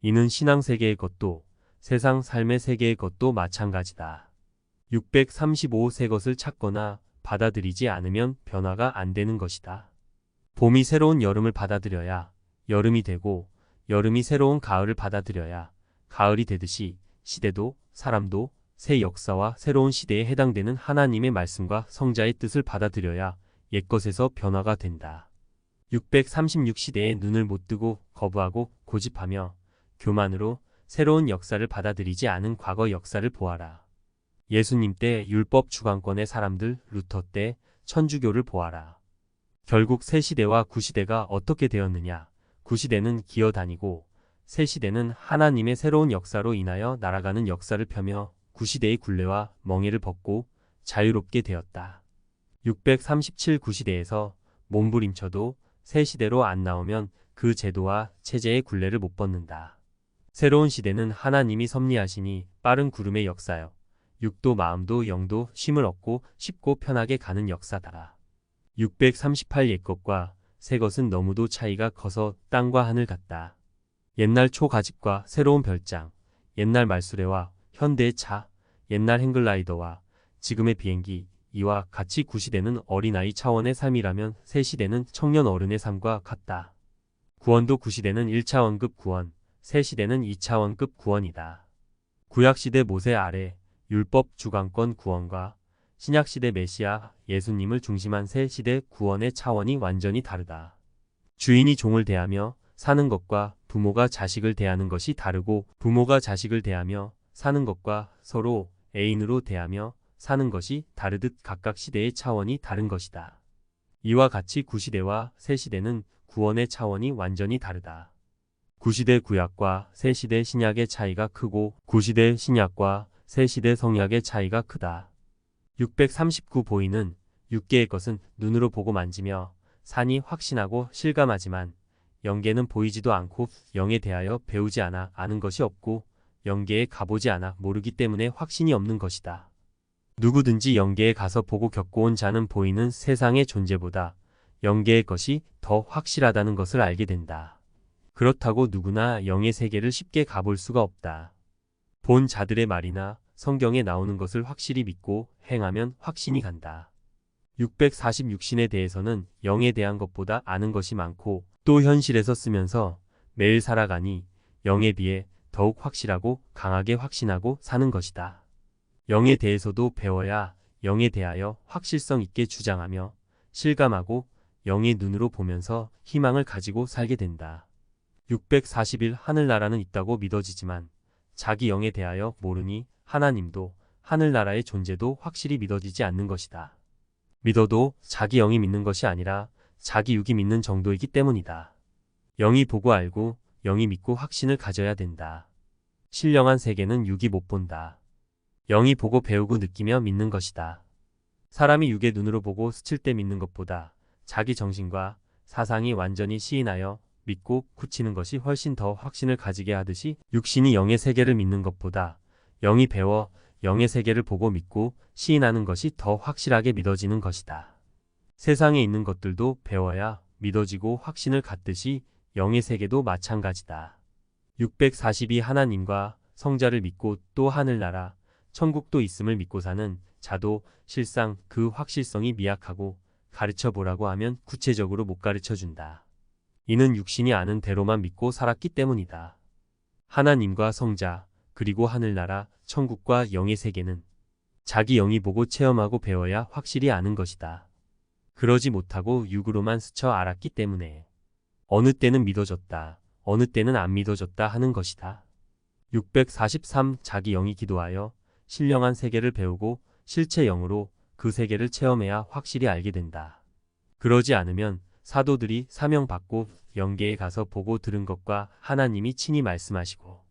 이는 신앙세계의 것도 세상 삶의 세계의 것도 마찬가지다. 635 새 것을 찾거나 받아들이지 않으면 변화가 안 되는 것이다. 봄이 새로운 여름을 받아들여야 여름이 되고 여름이 새로운 가을을 받아들여야 가을이 되듯이 시대도 사람도 새 역사와 새로운 시대에 해당되는 하나님의 말씀과 성자의 뜻을 받아들여야 옛것에서 변화가 된다. 636 시대에 눈을 못 뜨고 거부하고 고집하며 교만으로 새로운 역사를 받아들이지 않은 과거 역사를 보아라. 예수님 때 율법 주관권의 사람들 루터 때 천주교를 보아라. 결국 새 시대와 구시대가 어떻게 되었느냐. 구시대는 기어다니고 새 시대는 하나님의 새로운 역사로 인하여 날아가는 역사를 펴며 구시대의 굴레와 멍에를 벗고 자유롭게 되었다. 637 구시대에서 몸부림쳐도 새 시대로 안 나오면 그 제도와 체제의 굴레를 못 벗는다. 새로운 시대는 하나님이 섭리하시니 빠른 구름의 역사여. 육도 마음도 영도 쉼을 얻고 쉽고 편하게 가는 역사다. 638 옛것과 새것은 너무도 차이가 커서 땅과 하늘 같다. 옛날 초가집과 새로운 별장, 옛날 말수레와 현대의 차, 옛날 행글라이더와 지금의 비행기, 이와 같이 구시대는 어린아이 차원의 삶이라면 새시대는 청년 어른의 삶과 같다. 구원도 구시대는 1차원급 구원, 새시대는 2차원급 구원이다. 구약시대 모세 아래 율법 주관권 구원과 신약시대 메시아 예수님을 중심한 새시대 구원의 차원이 완전히 다르다. 주인이 종을 대하며 사는 것과 부모가 자식을 대하는 것이 다르고 부모가 자식을 대하며 사는 것과 서로 애인으로 대하며 사는 것이 다르듯 각각 시대의 차원이 다른 것이다. 이와 같이 구시대와 새시대는 구원의 차원이 완전히 다르다. 구시대 구약과 새시대 신약의 차이가 크고 구시대 신약과 새시대 성약의 차이가 크다. 639 보이는 6개의 것은 눈으로 보고 만지며 산이 확신하고 실감하지만 영계는 보이지도 않고 영에 대하여 배우지 않아 아는 것이 없고 영계에 가보지 않아 모르기 때문에 확신이 없는 것이다. 누구든지 영계에 가서 보고 겪어온 자는 보이는 세상의 존재보다 영계의 것이 더 확실하다는 것을 알게 된다. 그렇다고 누구나 영의 세계를 쉽게 가볼 수가 없다. 본 자들의 말이나 성경에 나오는 것을 확실히 믿고 행하면 확신이 간다. 646신에 대해서는 영에 대한 것보다 아는 것이 많고 또 현실에서 쓰면서 매일 살아가니 영에 비해 더욱 확실하고 강하게 확신하고 사는 것이다. 영에 대해서도 배워야 영에 대하여 확실성 있게 주장하며 실감하고 영의 눈으로 보면서 희망을 가지고 살게 된다. 641 하늘나라는 있다고 믿어지지만 자기 영에 대하여 모르니 하나님도 하늘나라의 존재도 확실히 믿어지지 않는 것이다. 믿어도 자기 영이 믿는 것이 아니라 자기 육이 믿는 정도이기 때문이다. 영이 보고 알고 영이 믿고 확신을 가져야 된다. 신령한 세계는 육이 못 본다. 영이 보고 배우고 느끼며 믿는 것이다. 사람이 육의 눈으로 보고 스칠 때 믿는 것보다 자기 정신과 사상이 완전히 시인하여 믿고 굳히는 것이 훨씬 더 확신을 가지게 하듯이 육신이 영의 세계를 믿는 것보다 영이 배워 영의 세계를 보고 믿고 시인하는 것이 더 확실하게 믿어지는 것이다. 세상에 있는 것들도 배워야 믿어지고 확신을 갖듯이 영의 세계도 마찬가지다. 642 하나님과 성자를 믿고 또 하늘나라, 천국도 있음을 믿고 사는 자도 실상 그 확실성이 미약하고 가르쳐 보라고 하면 구체적으로 못 가르쳐 준다. 이는 육신이 아는 대로만 믿고 살았기 때문이다. 하나님과 성자, 그리고 하늘나라, 천국과 영의 세계는 자기 영이 보고 체험하고 배워야 확실히 아는 것이다. 그러지 못하고 육으로만 스쳐 알았기 때문에 어느 때는 믿어졌다, 어느 때는 안 믿어졌다 하는 것이다. 643 자기 영이 기도하여 신령한 세계를 배우고 실체 영으로 그 세계를 체험해야 확실히 알게 된다. 그러지 않으면 사도들이 사명받고 영계에 가서 보고 들은 것과 하나님이 친히 말씀하시고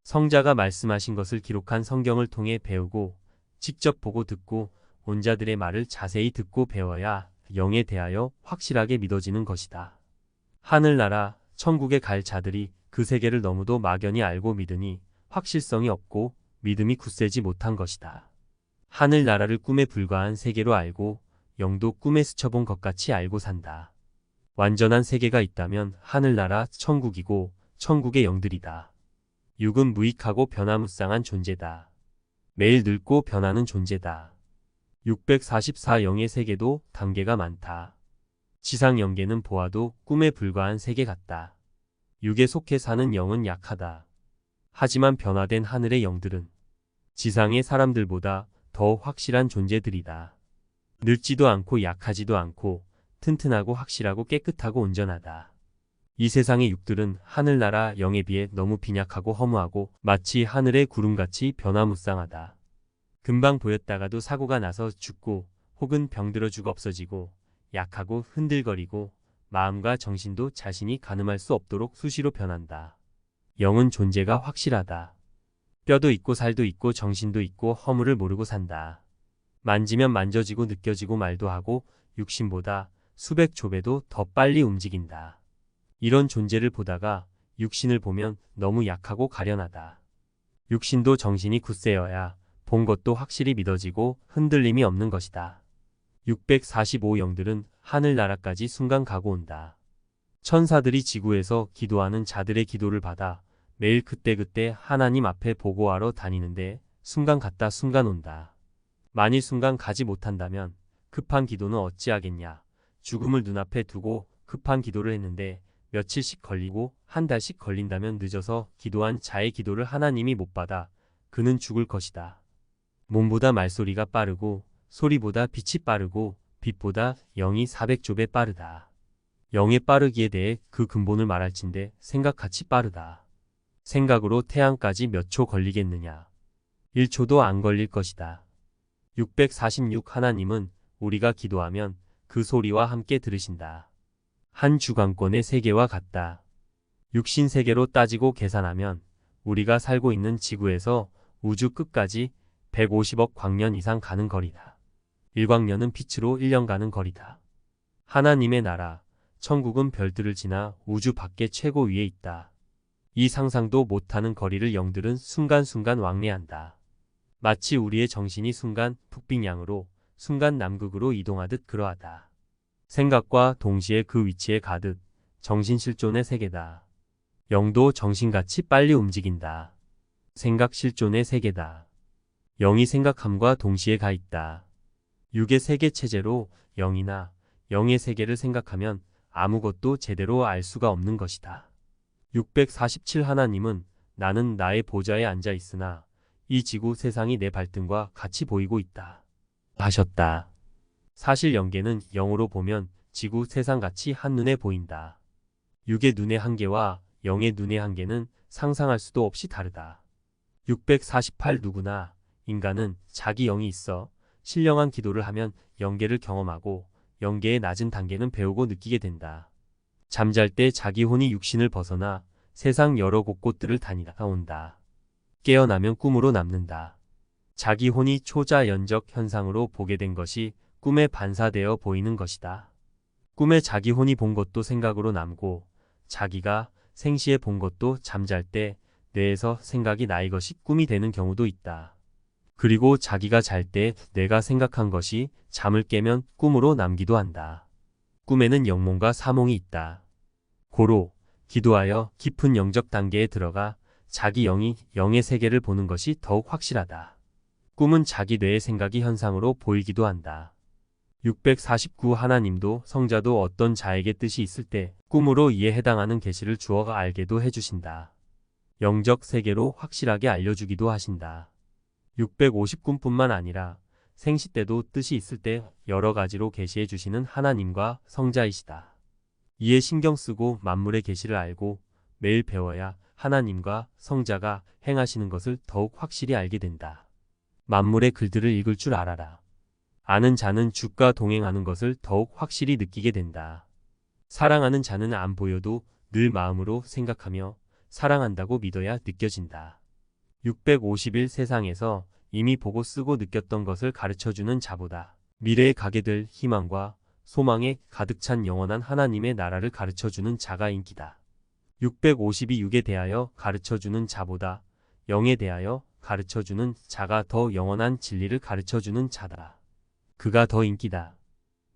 성자가 말씀하신 것을 기록한 성경을 통해 배우고 직접 보고 듣고 온 자들의 말을 자세히 듣고 배워야 영에 대하여 확실하게 믿어지는 것이다. 하늘나라, 천국에 갈 자들이 그 세계를 너무도 막연히 알고 믿으니 확실성이 없고 믿음이 굳세지 못한 것이다. 하늘나라를 꿈에 불과한 세계로 알고 영도 꿈에 스쳐본 것 같이 알고 산다. 완전한 세계가 있다면 하늘나라 천국이고 천국의 영들이다. 육은 무익하고 변화무쌍한 존재다. 매일 늙고 변하는 존재다. 644 영의 세계도 단계가 많다. 지상 영계는 보아도 꿈에 불과한 세계 같다. 육에 속해 사는 영은 약하다. 하지만 변화된 하늘의 영들은 지상의 사람들보다 더 확실한 존재들이다. 늙지도 않고 약하지도 않고 튼튼하고 확실하고 깨끗하고 온전하다. 이 세상의 육들은 하늘나라 영에 비해 너무 빈약하고 허무하고 마치 하늘의 구름같이 변화무쌍하다. 금방 보였다가도 사고가 나서 죽고 혹은 병들어 죽어 없어지고 약하고 흔들거리고 마음과 정신도 자신이 가늠할 수 없도록 수시로 변한다. 영은 존재가 확실하다. 뼈도 있고 살도 있고 정신도 있고 허물을 모르고 산다. 만지면 만져지고 느껴지고 말도 하고 육신보다 수백 조배도 더 빨리 움직인다. 이런 존재를 보다가 육신을 보면 너무 약하고 가련하다. 육신도 정신이 굳세어야 본 것도 확실히 믿어지고 흔들림이 없는 것이다. 645 영들은 하늘나라까지 순간 가고 온다. 천사들이 지구에서 기도하는 자들의 기도를 받아 매일 그때그때 하나님 앞에 보고하러 다니는데 순간 갔다 순간 온다. 만일 순간 가지 못한다면 급한 기도는 어찌하겠냐. 죽음을 눈앞에 두고 급한 기도를 했는데 며칠씩 걸리고 한 달씩 걸린다면 늦어서 기도한 자의 기도를 하나님이 못 받아 그는 죽을 것이다. 몸보다 말소리가 빠르고 소리보다 빛이 빠르고 빛보다 영이 400조 배 빠르다. 영의 빠르기에 대해 그 근본을 말할진대 생각같이 빠르다. 생각으로 태양까지 몇 초 걸리겠느냐. 1초도 안 걸릴 것이다. 646 하나님은 우리가 기도하면 그 소리와 함께 들으신다. 한 주간권의 세계와 같다. 육신 세계로 따지고 계산하면 우리가 살고 있는 지구에서 우주 끝까지 150억 광년 이상 가는 거리다. 1광년은 빛으로 1년 가는 거리다. 하나님의 나라, 천국은 별들을 지나 우주 밖에 최고 위에 있다. 이 상상도 못하는 거리를 영들은 순간순간 왕래한다. 마치 우리의 정신이 순간 북빙양으로 순간 남극으로 이동하듯 그러하다. 생각과 동시에 그 위치에 가듯 정신실존의 세계다. 영도 정신같이 빨리 움직인다. 생각 실존의 세계다. 영이 생각함과 동시에 가 있다. 육의 세계 체제로 영이나 영의 세계를 생각하면 아무것도 제대로 알 수가 없는 것이다. 647 하나님은 나는 나의 보좌에 앉아 있으나 이 지구 세상이 내 발등과 같이 보이고 있다. 하셨다. 사실 영계는 영으로 보면 지구 세상같이 한눈에 보인다. 육의 눈의 한계와 영의 눈의 한계는 상상할 수도 없이 다르다. 648 누구나 인간은 자기 영이 있어 신령한 기도를 하면 영계를 경험하고 영계의 낮은 단계는 배우고 느끼게 된다. 잠잘 때 자기 혼이 육신을 벗어나 세상 여러 곳곳들을 다니다 온다. 깨어나면 꿈으로 남는다. 자기 혼이 초자연적 현상으로 보게 된 것이 꿈에 반사되어 보이는 것이다. 꿈에 자기 혼이 본 것도 생각으로 남고 자기가 생시에 본 것도 잠잘 때 뇌에서 생각이 나이 것이 꿈이 되는 경우도 있다. 그리고 자기가 잘 때 내가 생각한 것이 잠을 깨면 꿈으로 남기도 한다. 꿈에는 영몽과 사몽이 있다. 고로 기도하여 깊은 영적 단계에 들어가 자기 영이 영의 세계를 보는 것이 더욱 확실하다. 꿈은 자기 뇌의 생각이 현상으로 보이기도 한다. 649 하나님도 성자도 어떤 자에게 뜻이 있을 때 꿈으로 이에 해당하는 계시를 주어 알게도 해주신다. 영적 세계로 확실하게 알려주기도 하신다. 650꿈뿐만 아니라 생시 때도 뜻이 있을 때 여러 가지로 계시해 주시는 하나님과 성자이시다. 이에 신경 쓰고 만물의 계시를 알고 매일 배워야 하나님과 성자가 행하시는 것을 더욱 확실히 알게 된다. 만물의 글들을 읽을 줄 알아라. 아는 자는 주과 동행하는 것을 더욱 확실히 느끼게 된다. 사랑하는 자는 안 보여도 늘 마음으로 생각하며 사랑한다고 믿어야 느껴진다. 651 세상에서 이미 보고 쓰고 느꼈던 것을 가르쳐주는 자보다 미래에 가게 될 희망과 소망에 가득 찬 영원한 하나님의 나라를 가르쳐주는 자가 인기다. 652 육에 대하여 가르쳐주는 자보다 영에 대하여 가르쳐주는 자가 더 영원한 진리를 가르쳐주는 자다. 그가 더 인기다.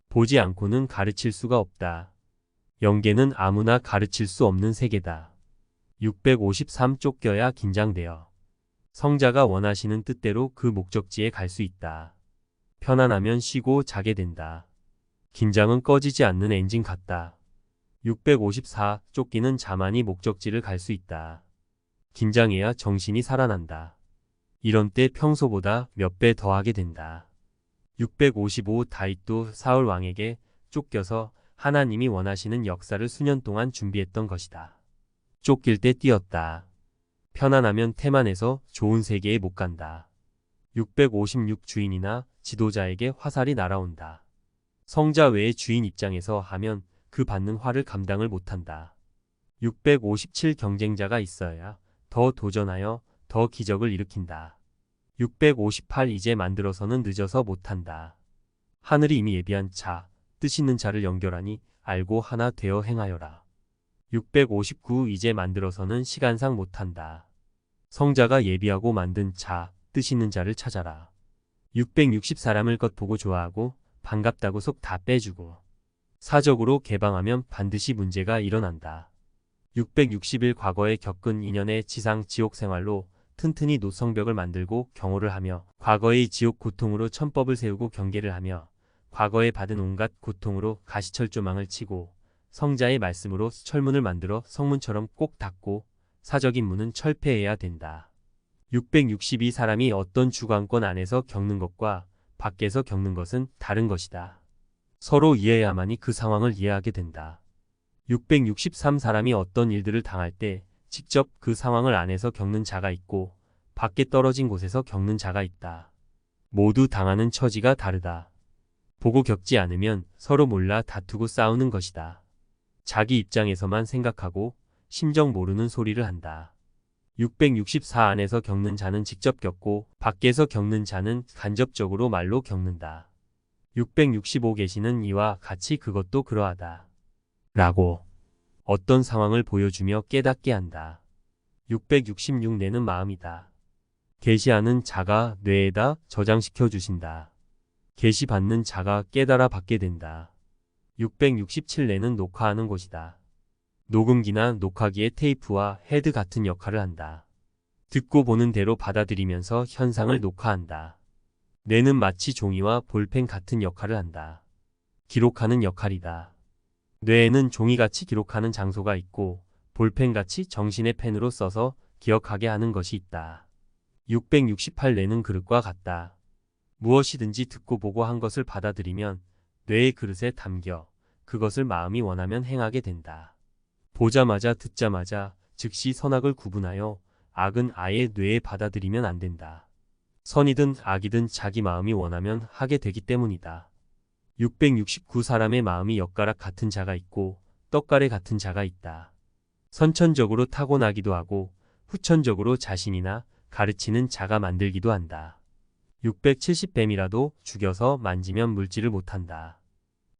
보지 않고는 가르칠 수가 없다. 영계는 아무나 가르칠 수 없는 세계다. 653 쫓겨야 긴장되어 성자가 원하시는 뜻대로 그 목적지에 갈 수 있다. 편안하면 쉬고 자게 된다. 긴장은 꺼지지 않는 엔진 같다. 654 쫓기는 자만이 목적지를 갈 수 있다. 긴장해야 정신이 살아난다. 이런 때 평소보다 몇 배 더 하게 된다. 655 다윗도 사울 왕에게 쫓겨서 하나님이 원하시는 역사를 수년 동안 준비했던 것이다. 쫓길 때 뛰었다. 편안하면 태만해서 좋은 세계에 못 간다. 656 주인이나 지도자에게 화살이 날아온다. 성자 외의 주인 입장에서 하면 그 받는 화를 감당을 못한다. 657 경쟁자가 있어야 더 도전하여 더 기적을 일으킨다. 658 이제 만들어서는 늦어서 못한다. 하늘이 이미 예비한 자, 뜻 있는 자를 연결하니 알고 하나 되어 행하여라. 659 이제 만들어서는 시간상 못한다. 성자가 예비하고 만든 자, 뜻 있는 자를 찾아라. 660 사람을 겉보고 좋아하고 반갑다고 속 다 빼주고 사적으로 개방하면 반드시 문제가 일어난다. 661 과거에 겪은 인연의 지상 지옥 생활로 튼튼히 노성벽을 만들고 경호를 하며 과거의 지옥 고통으로 천법을 세우고 경계를 하며 과거에 받은 온갖 고통으로 가시철조망을 치고 성자의 말씀으로 철문을 만들어 성문처럼 꼭 닫고 사적인 문은 철폐해야 된다. 662사람이 어떤 주관권 안에서 겪는 것과 밖에서 겪는 것은 다른 것이다. 서로 이해해야만이 그 상황을 이해하게 된다. 663사람이 어떤 일들을 당할 때 직접 그 상황을 안에서 겪는 자가 있고 밖에 떨어진 곳에서 겪는 자가 있다. 모두 당하는 처지가 다르다. 보고 겪지 않으면 서로 몰라 다투고 싸우는 것이다. 자기 입장에서만 생각하고 심정 모르는 소리를 한다. 664 안에서 겪는 자는 직접 겪고 밖에서 겪는 자는 간접적으로 말로 겪는다. 665 계시는 이와 같이 그것도 그러하다. 라고 어떤 상황을 보여주며 깨닫게 한다. 666 내는 마음이다. 계시하는 자가 뇌에다 저장시켜 주신다. 계시받는 자가 깨달아 받게 된다. 667 내는 녹화하는 곳이다. 녹음기나 녹화기의 테이프와 헤드 같은 역할을 한다. 듣고 보는 대로 받아들이면서 현상을 녹화한다. 뇌는 마치 종이와 볼펜 같은 역할을 한다. 기록하는 역할이다. 뇌에는 종이같이 기록하는 장소가 있고 볼펜같이 정신의 펜으로 써서 기억하게 하는 것이 있다. 668 뇌는 그릇과 같다. 무엇이든지 듣고 보고 한 것을 받아들이면 뇌의 그릇에 담겨 그것을 마음이 원하면 행하게 된다. 보자마자 듣자마자 즉시 선악을 구분하여 악은 아예 뇌에 받아들이면 안 된다. 선이든 악이든 자기 마음이 원하면 하게 되기 때문이다. 669사람의 마음이 엿가락 같은 자가 있고 떡가래 같은 자가 있다. 선천적으로 타고나기도 하고 후천적으로 자신이나 가르치는 자가 만들기도 한다. 670뱀이라도 죽여서 만지면 물지를 못한다.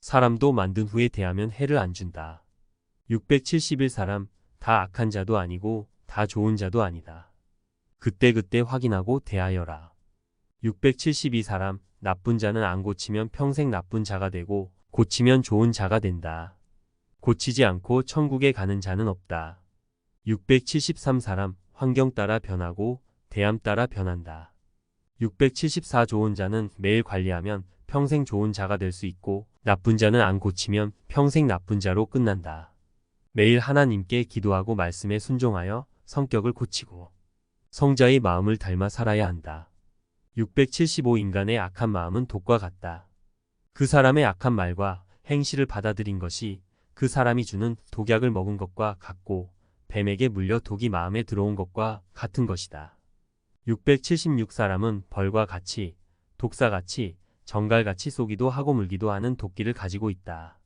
사람도 만든 후에 대하면 해를 안 준다. 671사람 다 악한 자도 아니고 다 좋은 자도 아니다. 그때그때 확인하고 대하여라. 672사람 나쁜 자는 안 고치면 평생 나쁜 자가 되고 고치면 좋은 자가 된다. 고치지 않고 천국에 가는 자는 없다. 673사람 환경 따라 변하고 대암 따라 변한다. 674 좋은 자는 매일 관리하면 평생 좋은 자가 될 수 있고 나쁜 자는 안 고치면 평생 나쁜 자로 끝난다. 매일 하나님께 기도하고 말씀에 순종하여 성격을 고치고 성자의 마음을 닮아 살아야 한다. 675 인간의 악한 마음은 독과 같다. 그 사람의 악한 말과 행실을 받아들인 것이 그 사람이 주는 독약을 먹은 것과 같고 뱀에게 물려 독이 마음에 들어온 것과 같은 것이다. 676사람은 벌과 같이 독사같이 정갈같이 쏘기도 하고 물기도 하는 도끼를 가지고 있다.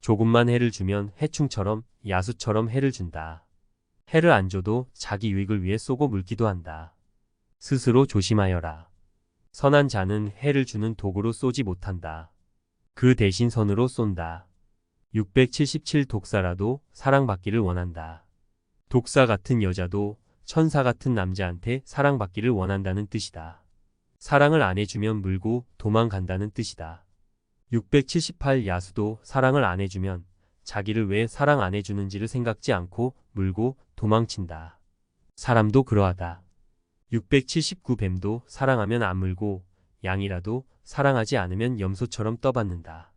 조금만 해를 주면 해충처럼 야수처럼 해를 준다. 해를 안 줘도 자기 유익을 위해 쏘고 물기도 한다. 스스로 조심하여라. 선한 자는 해를 주는 독으로 쏘지 못한다. 그 대신 선으로 쏜다. 677 독사라도 사랑받기를 원한다. 독사 같은 여자도 천사 같은 남자한테 사랑받기를 원한다는 뜻이다. 사랑을 안 해주면 물고 도망간다는 뜻이다. 678 야수도 사랑을 안 해주면 자기를 왜 사랑 안 해주는지를 생각지 않고 물고 도망친다. 사람도 그러하다. 679 뱀도 사랑하면 안 물고 양이라도 사랑하지 않으면 염소처럼 떠받는다.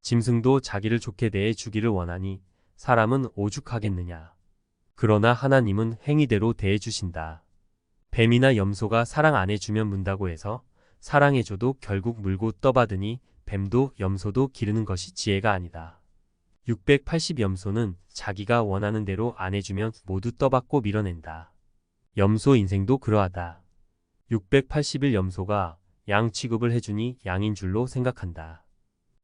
짐승도 자기를 좋게 대해 주기를 원하니 사람은 오죽하겠느냐. 그러나 하나님은 행위대로 대해 주신다. 뱀이나 염소가 사랑 안 해주면 문다고 해서 사랑해줘도 결국 물고 떠받으니 뱀도 염소도 기르는 것이 지혜가 아니다. 680 염소는 자기가 원하는 대로 안 해주면 모두 떠받고 밀어낸다. 염소 인생도 그러하다. 681 염소가 양 취급을 해주니 양인 줄로 생각한다.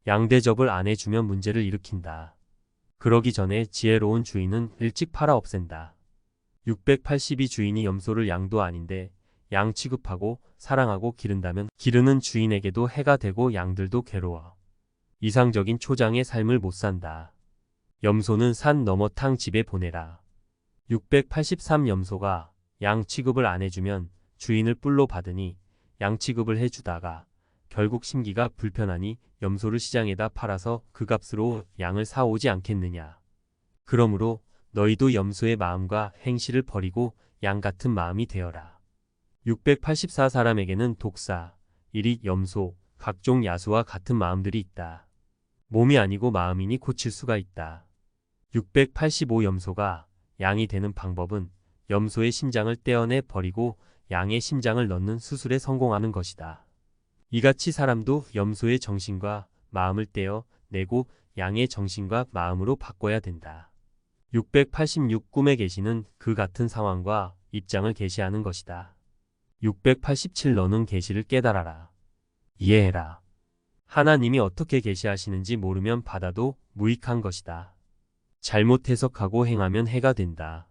양 대접을 안 해주면 문제를 일으킨다. 그러기 전에 지혜로운 주인은 일찍 팔아 없앤다. 682 주인이 염소를 양도 아닌데 양 취급하고 사랑하고 기른다면 기르는 주인에게도 해가 되고 양들도 괴로워. 이상적인 초장의 삶을 못 산다. 염소는 산 너머 탕 집에 보내라. 683 염소가 양 취급을 안 해주면 주인을 뿔로 받으니 양 취급을 해주다가 결국 심기가 불편하니 염소를 시장에다 팔아서 그 값으로 양을 사오지 않겠느냐. 그러므로 너희도 염소의 마음과 행실을 버리고 양 같은 마음이 되어라. 684 사람에게는 독사, 일이, 염소, 각종 야수와 같은 마음들이 있다. 몸이 아니고 마음이니 고칠 수가 있다. 685 염소가 양이 되는 방법은 염소의 심장을 떼어내 버리고 양의 심장을 넣는 수술에 성공하는 것이다. 이같이 사람도 염소의 정신과 마음을 떼어 내고 양의 정신과 마음으로 바꿔야 된다. 686 꿈에 계시는 그 같은 상황과 입장을 계시하는 것이다. 687 너는 계시를 깨달아라. 이해해라. 하나님이 어떻게 계시하시는지 모르면 받아도 무익한 것이다. 잘못 해석하고 행하면 해가 된다.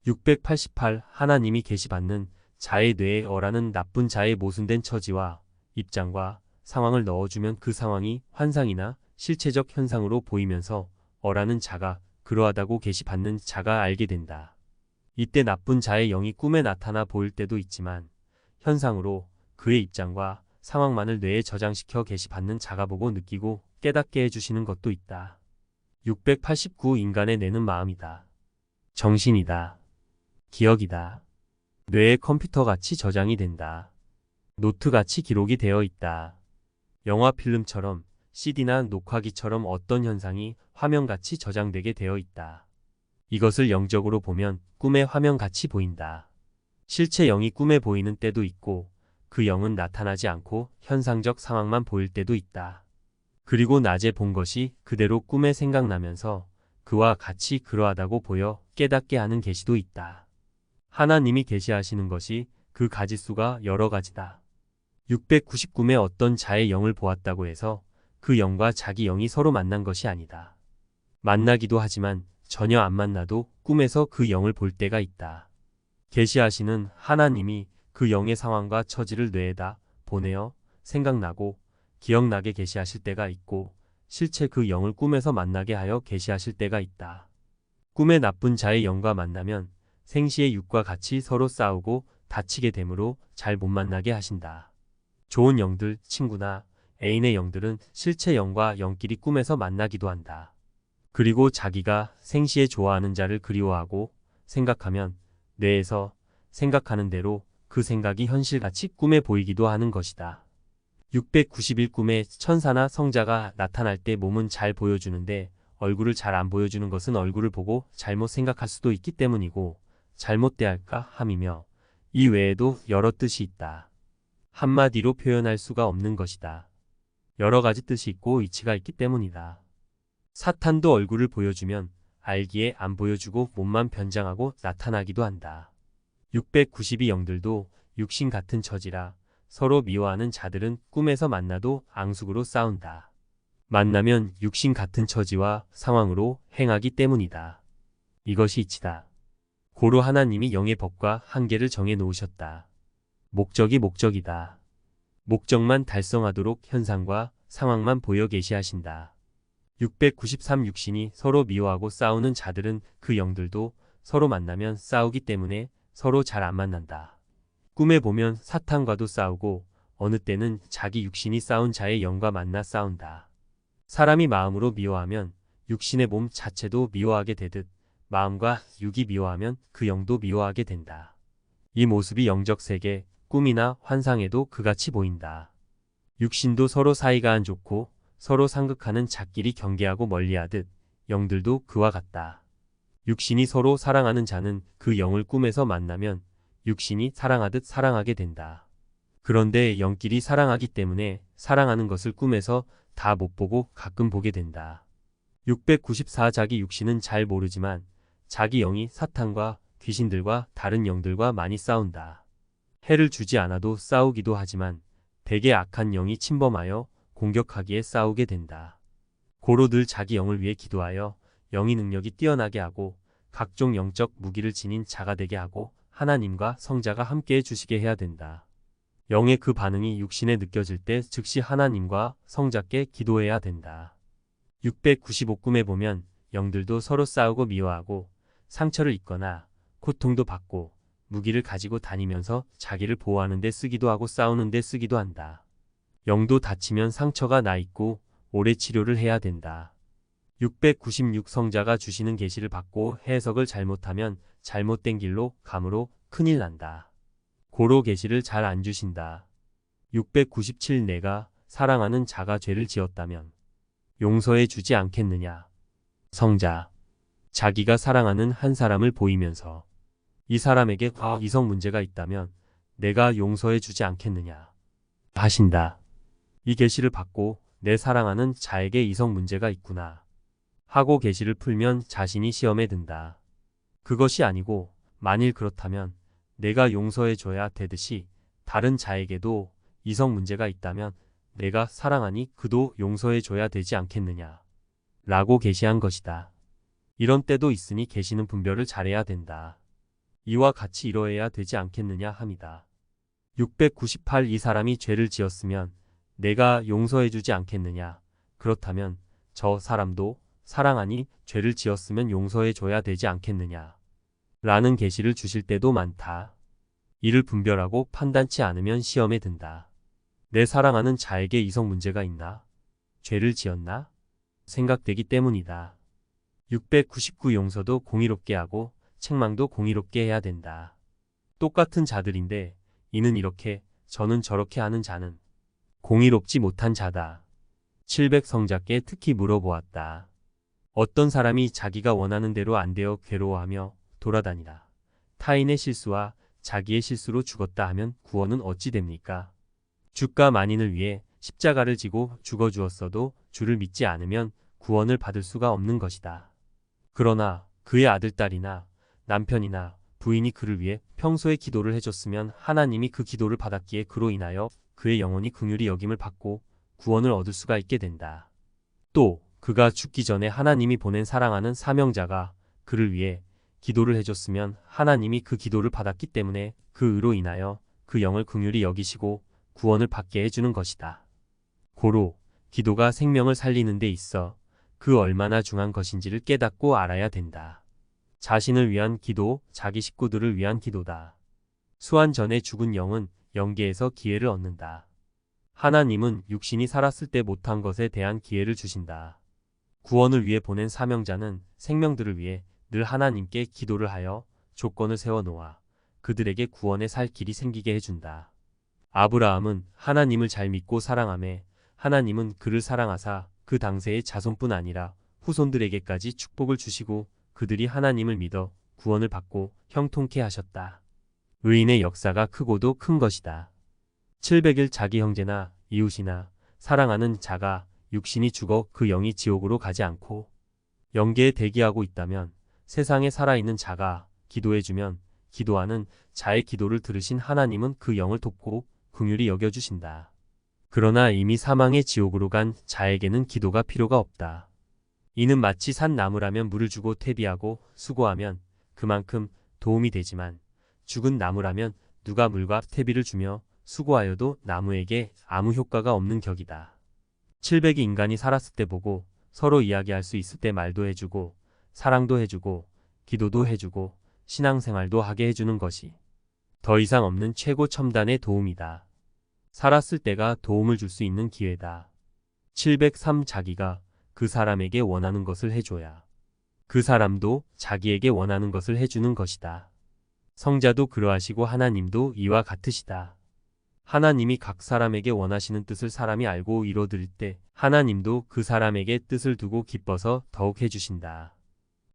688 하나님이 계시받는 자의 뇌에 어라는 나쁜 자의 모순된 처지와 입장과 상황을 넣어주면 그 상황이 환상이나 실체적 현상으로 보이면서 어라는 자가 그러하다고 계시받는 자가 알게 된다. 이때 나쁜 자의 영이 꿈에 나타나 보일 때도 있지만 현상으로 그의 입장과 상황만을 뇌에 저장시켜 계시받는 자가 보고 느끼고 깨닫게 해주시는 것도 있다. 689 인간의 뇌는 마음이다. 정신이다. 기억이다. 뇌의 컴퓨터같이 저장이 된다. 노트같이 기록이 되어 있다. 영화 필름처럼 CD나 녹화기처럼 어떤 현상이 화면같이 저장되게 되어 있다. 이것을 영적으로 보면 꿈의 화면같이 보인다. 실제 영이 꿈에 보이는 때도 있고 그 영은 나타나지 않고 현상적 상황만 보일 때도 있다. 그리고 낮에 본 것이 그대로 꿈에 생각나면서 그와 같이 그러하다고 보여 깨닫게 하는 계시도 있다. 하나님이 계시하시는 것이 그 가지수가 여러 가지다. 699의 어떤 자의 영을 보았다고 해서 그 영과 자기 영이 서로 만난 것이 아니다. 만나기도 하지만 전혀 안 만나도 꿈에서 그 영을 볼 때가 있다. 계시하시는 하나님이 그 영의 상황과 처지를 뇌에다 보내어 생각나고 기억나게 계시하실 때가 있고 실제 그 영을 꿈에서 만나게 하여 계시하실 때가 있다. 꿈에 나쁜 자의 영과 만나면 생시의 육과 같이 서로 싸우고 다치게 되므로 잘 못 만나게 하신다. 좋은 영들, 친구나 애인의 영들은 실체 영과 영끼리 꿈에서 만나기도 한다. 그리고 자기가 생시에 좋아하는 자를 그리워하고 생각하면 뇌에서 생각하는 대로 그 생각이 현실같이 꿈에 보이기도 하는 것이다. 691 꿈에 천사나 성자가 나타날 때 몸은 잘 보여주는데 얼굴을 잘 안 보여주는 것은 얼굴을 보고 잘못 생각할 수도 있기 때문이고 잘못 대할까 함이며 이 외에도 여러 뜻이 있다. 한마디로 표현할 수가 없는 것이다. 여러 가지 뜻이 있고 이치가 있기 때문이다. 사탄도 얼굴을 보여주면 알기에 안 보여주고 몸만 변장하고 나타나기도 한다. 692 영들도 육신 같은 처지라 서로 미워하는 자들은 꿈에서 만나도 앙숙으로 싸운다. 만나면 육신 같은 처지와 상황으로 행하기 때문이다. 이것이 이치다. 고로 하나님이 영의 법과 한계를 정해 놓으셨다. 목적이 목적이다. 목적만 달성하도록 현상과 상황만 보여 계시하신다. 693 육신이 서로 미워하고 싸우는 자들은 그 영들도 서로 만나면 싸우기 때문에 서로 잘 안 만난다. 꿈에 보면 사탄과도 싸우고 어느 때는 자기 육신이 싸운 자의 영과 만나 싸운다. 사람이 마음으로 미워하면 육신의 몸 자체도 미워하게 되듯 마음과 육이 미워하면 그 영도 미워하게 된다. 이 모습이 영적 세계, 꿈이나 환상에도 그같이 보인다. 육신도 서로 사이가 안 좋고 서로 상극하는 자끼리 경계하고 멀리하듯 영들도 그와 같다. 육신이 서로 사랑하는 자는 그 영을 꿈에서 만나면 육신이 사랑하듯 사랑하게 된다. 그런데 영끼리 사랑하기 때문에 사랑하는 것을 꿈에서 다 못 보고 가끔 보게 된다. 694 자기 육신은 잘 모르지만 자기 영이 사탄과 귀신들과 다른 영들과 많이 싸운다. 해를 주지 않아도 싸우기도 하지만 대개 악한 영이 침범하여 공격하기에 싸우게 된다. 고로 늘 자기 영을 위해 기도하여 영의 능력이 뛰어나게 하고 각종 영적 무기를 지닌 자가 되게 하고 하나님과 성자가 함께 해주시게 해야 된다. 영의 그 반응이 육신에 느껴질 때 즉시 하나님과 성자께 기도해야 된다. 695 꿈에 보면 영들도 서로 싸우고 미워하고 상처를 입거나 고통도 받고 무기를 가지고 다니면서 자기를 보호하는 데 쓰기도 하고 싸우는 데 쓰기도 한다. 영도 다치면 상처가 나 있고 오래 치료를 해야 된다. 696 성자가 주시는 계시를 받고 해석을 잘못하면 잘못된 길로 감으로 큰일 난다. 고로 계시를 잘 안 주신다. 697 내가 사랑하는 자가 죄를 지었다면 용서해 주지 않겠느냐. 성자. 자기가 사랑하는 한 사람을 보이면서 이 사람에게 이성 문제가 있다면 내가 용서해 주지 않겠느냐 하신다. 이 계시를 받고 내 사랑하는 자에게 이성 문제가 있구나 하고 계시를 풀면 자신이 시험에 든다. 그것이 아니고 만일 그렇다면 내가 용서해 줘야 되듯이 다른 자에게도 이성 문제가 있다면 내가 사랑하니 그도 용서해 줘야 되지 않겠느냐 라고 계시한 것이다. 이런 때도 있으니 계시는 분별을 잘해야 된다. 이와 같이 이러해야 되지 않겠느냐 함이다. 698 이 사람이 죄를 지었으면 내가 용서해 주지 않겠느냐. 그렇다면 저 사람도 사랑하니 죄를 지었으면 용서해 줘야 되지 않겠느냐 라는 계시를 주실 때도 많다. 이를 분별하고 판단치 않으면 시험에 든다. 내 사랑하는 자에게 이성 문제가 있나? 죄를 지었나? 생각되기 때문이다. 699 용서도 공의롭게 하고 책망도 공의롭게 해야 된다. 똑같은 자들인데 이는 이렇게 저는 저렇게 하는 자는 공의롭지 못한 자다. 700 성자께 특히 물어보았다. 어떤 사람이 자기가 원하는 대로 안 되어 괴로워하며 돌아다니라. 타인의 실수와 자기의 실수로 죽었다 하면 구원은 어찌 됩니까? 주가 만인을 위해 십자가를 지고 죽어주었어도 주를 믿지 않으면 구원을 받을 수가 없는 것이다. 그러나 그의 아들, 딸이나 남편이나 부인이 그를 위해 평소에 기도를 해줬으면 하나님이 그 기도를 받았기에 그로 인하여 그의 영혼이 긍휼히 여김을 받고 구원을 얻을 수가 있게 된다. 또 그가 죽기 전에 하나님이 보낸 사랑하는 사명자가 그를 위해 기도를 해줬으면 하나님이 그 기도를 받았기 때문에 그 의로 인하여 그 영을 긍휼히 여기시고 구원을 받게 해주는 것이다. 고로 기도가 생명을 살리는 데 있어 그 얼마나 중요한 것인지를 깨닫고 알아야 된다. 자신을 위한 기도, 자기 식구들을 위한 기도다. 수환 전에 죽은 영은 영계에서 기회를 얻는다. 하나님은 육신이 살았을 때 못한 것에 대한 기회를 주신다. 구원을 위해 보낸 사명자는 생명들을 위해 늘 하나님께 기도를 하여 조건을 세워놓아 그들에게 구원에 살 길이 생기게 해준다. 아브라함은 하나님을 잘 믿고 사랑하매 하나님은 그를 사랑하사 그 당세의 자손뿐 아니라 후손들에게까지 축복을 주시고 그들이 하나님을 믿어 구원을 받고 형통케 하셨다. 의인의 역사가 크고도 큰 것이다. 700일 자기 형제나 이웃이나 사랑하는 자가 육신이 죽어 그 영이 지옥으로 가지 않고 영계에 대기하고 있다면 세상에 살아있는 자가 기도해주면 기도하는 자의 기도를 들으신 하나님은 그 영을 돕고 긍휼히 여겨주신다. 그러나 이미 사망의 지옥으로 간 자에게는 기도가 필요가 없다. 이는 마치 산 나무라면 물을 주고 퇴비하고 수고하면 그만큼 도움이 되지만 죽은 나무라면 누가 물과 퇴비를 주며 수고하여도 나무에게 아무 효과가 없는 격이다. 700이 인간이 살았을 때 보고 서로 이야기할 수 있을 때 말도 해주고 사랑도 해주고 기도도 해주고 신앙생활도 하게 해주는 것이 더 이상 없는 최고 첨단의 도움이다. 살았을 때가 도움을 줄 수 있는 기회다. 703 자기가 그 사람에게 원하는 것을 해줘야 그 사람도 자기에게 원하는 것을 해주는 것이다. 성자도 그러하시고 하나님도 이와 같으시다. 하나님이 각 사람에게 원하시는 뜻을 사람이 알고 이뤄드릴 때 하나님도 그 사람에게 뜻을 두고 기뻐서 더욱 해주신다.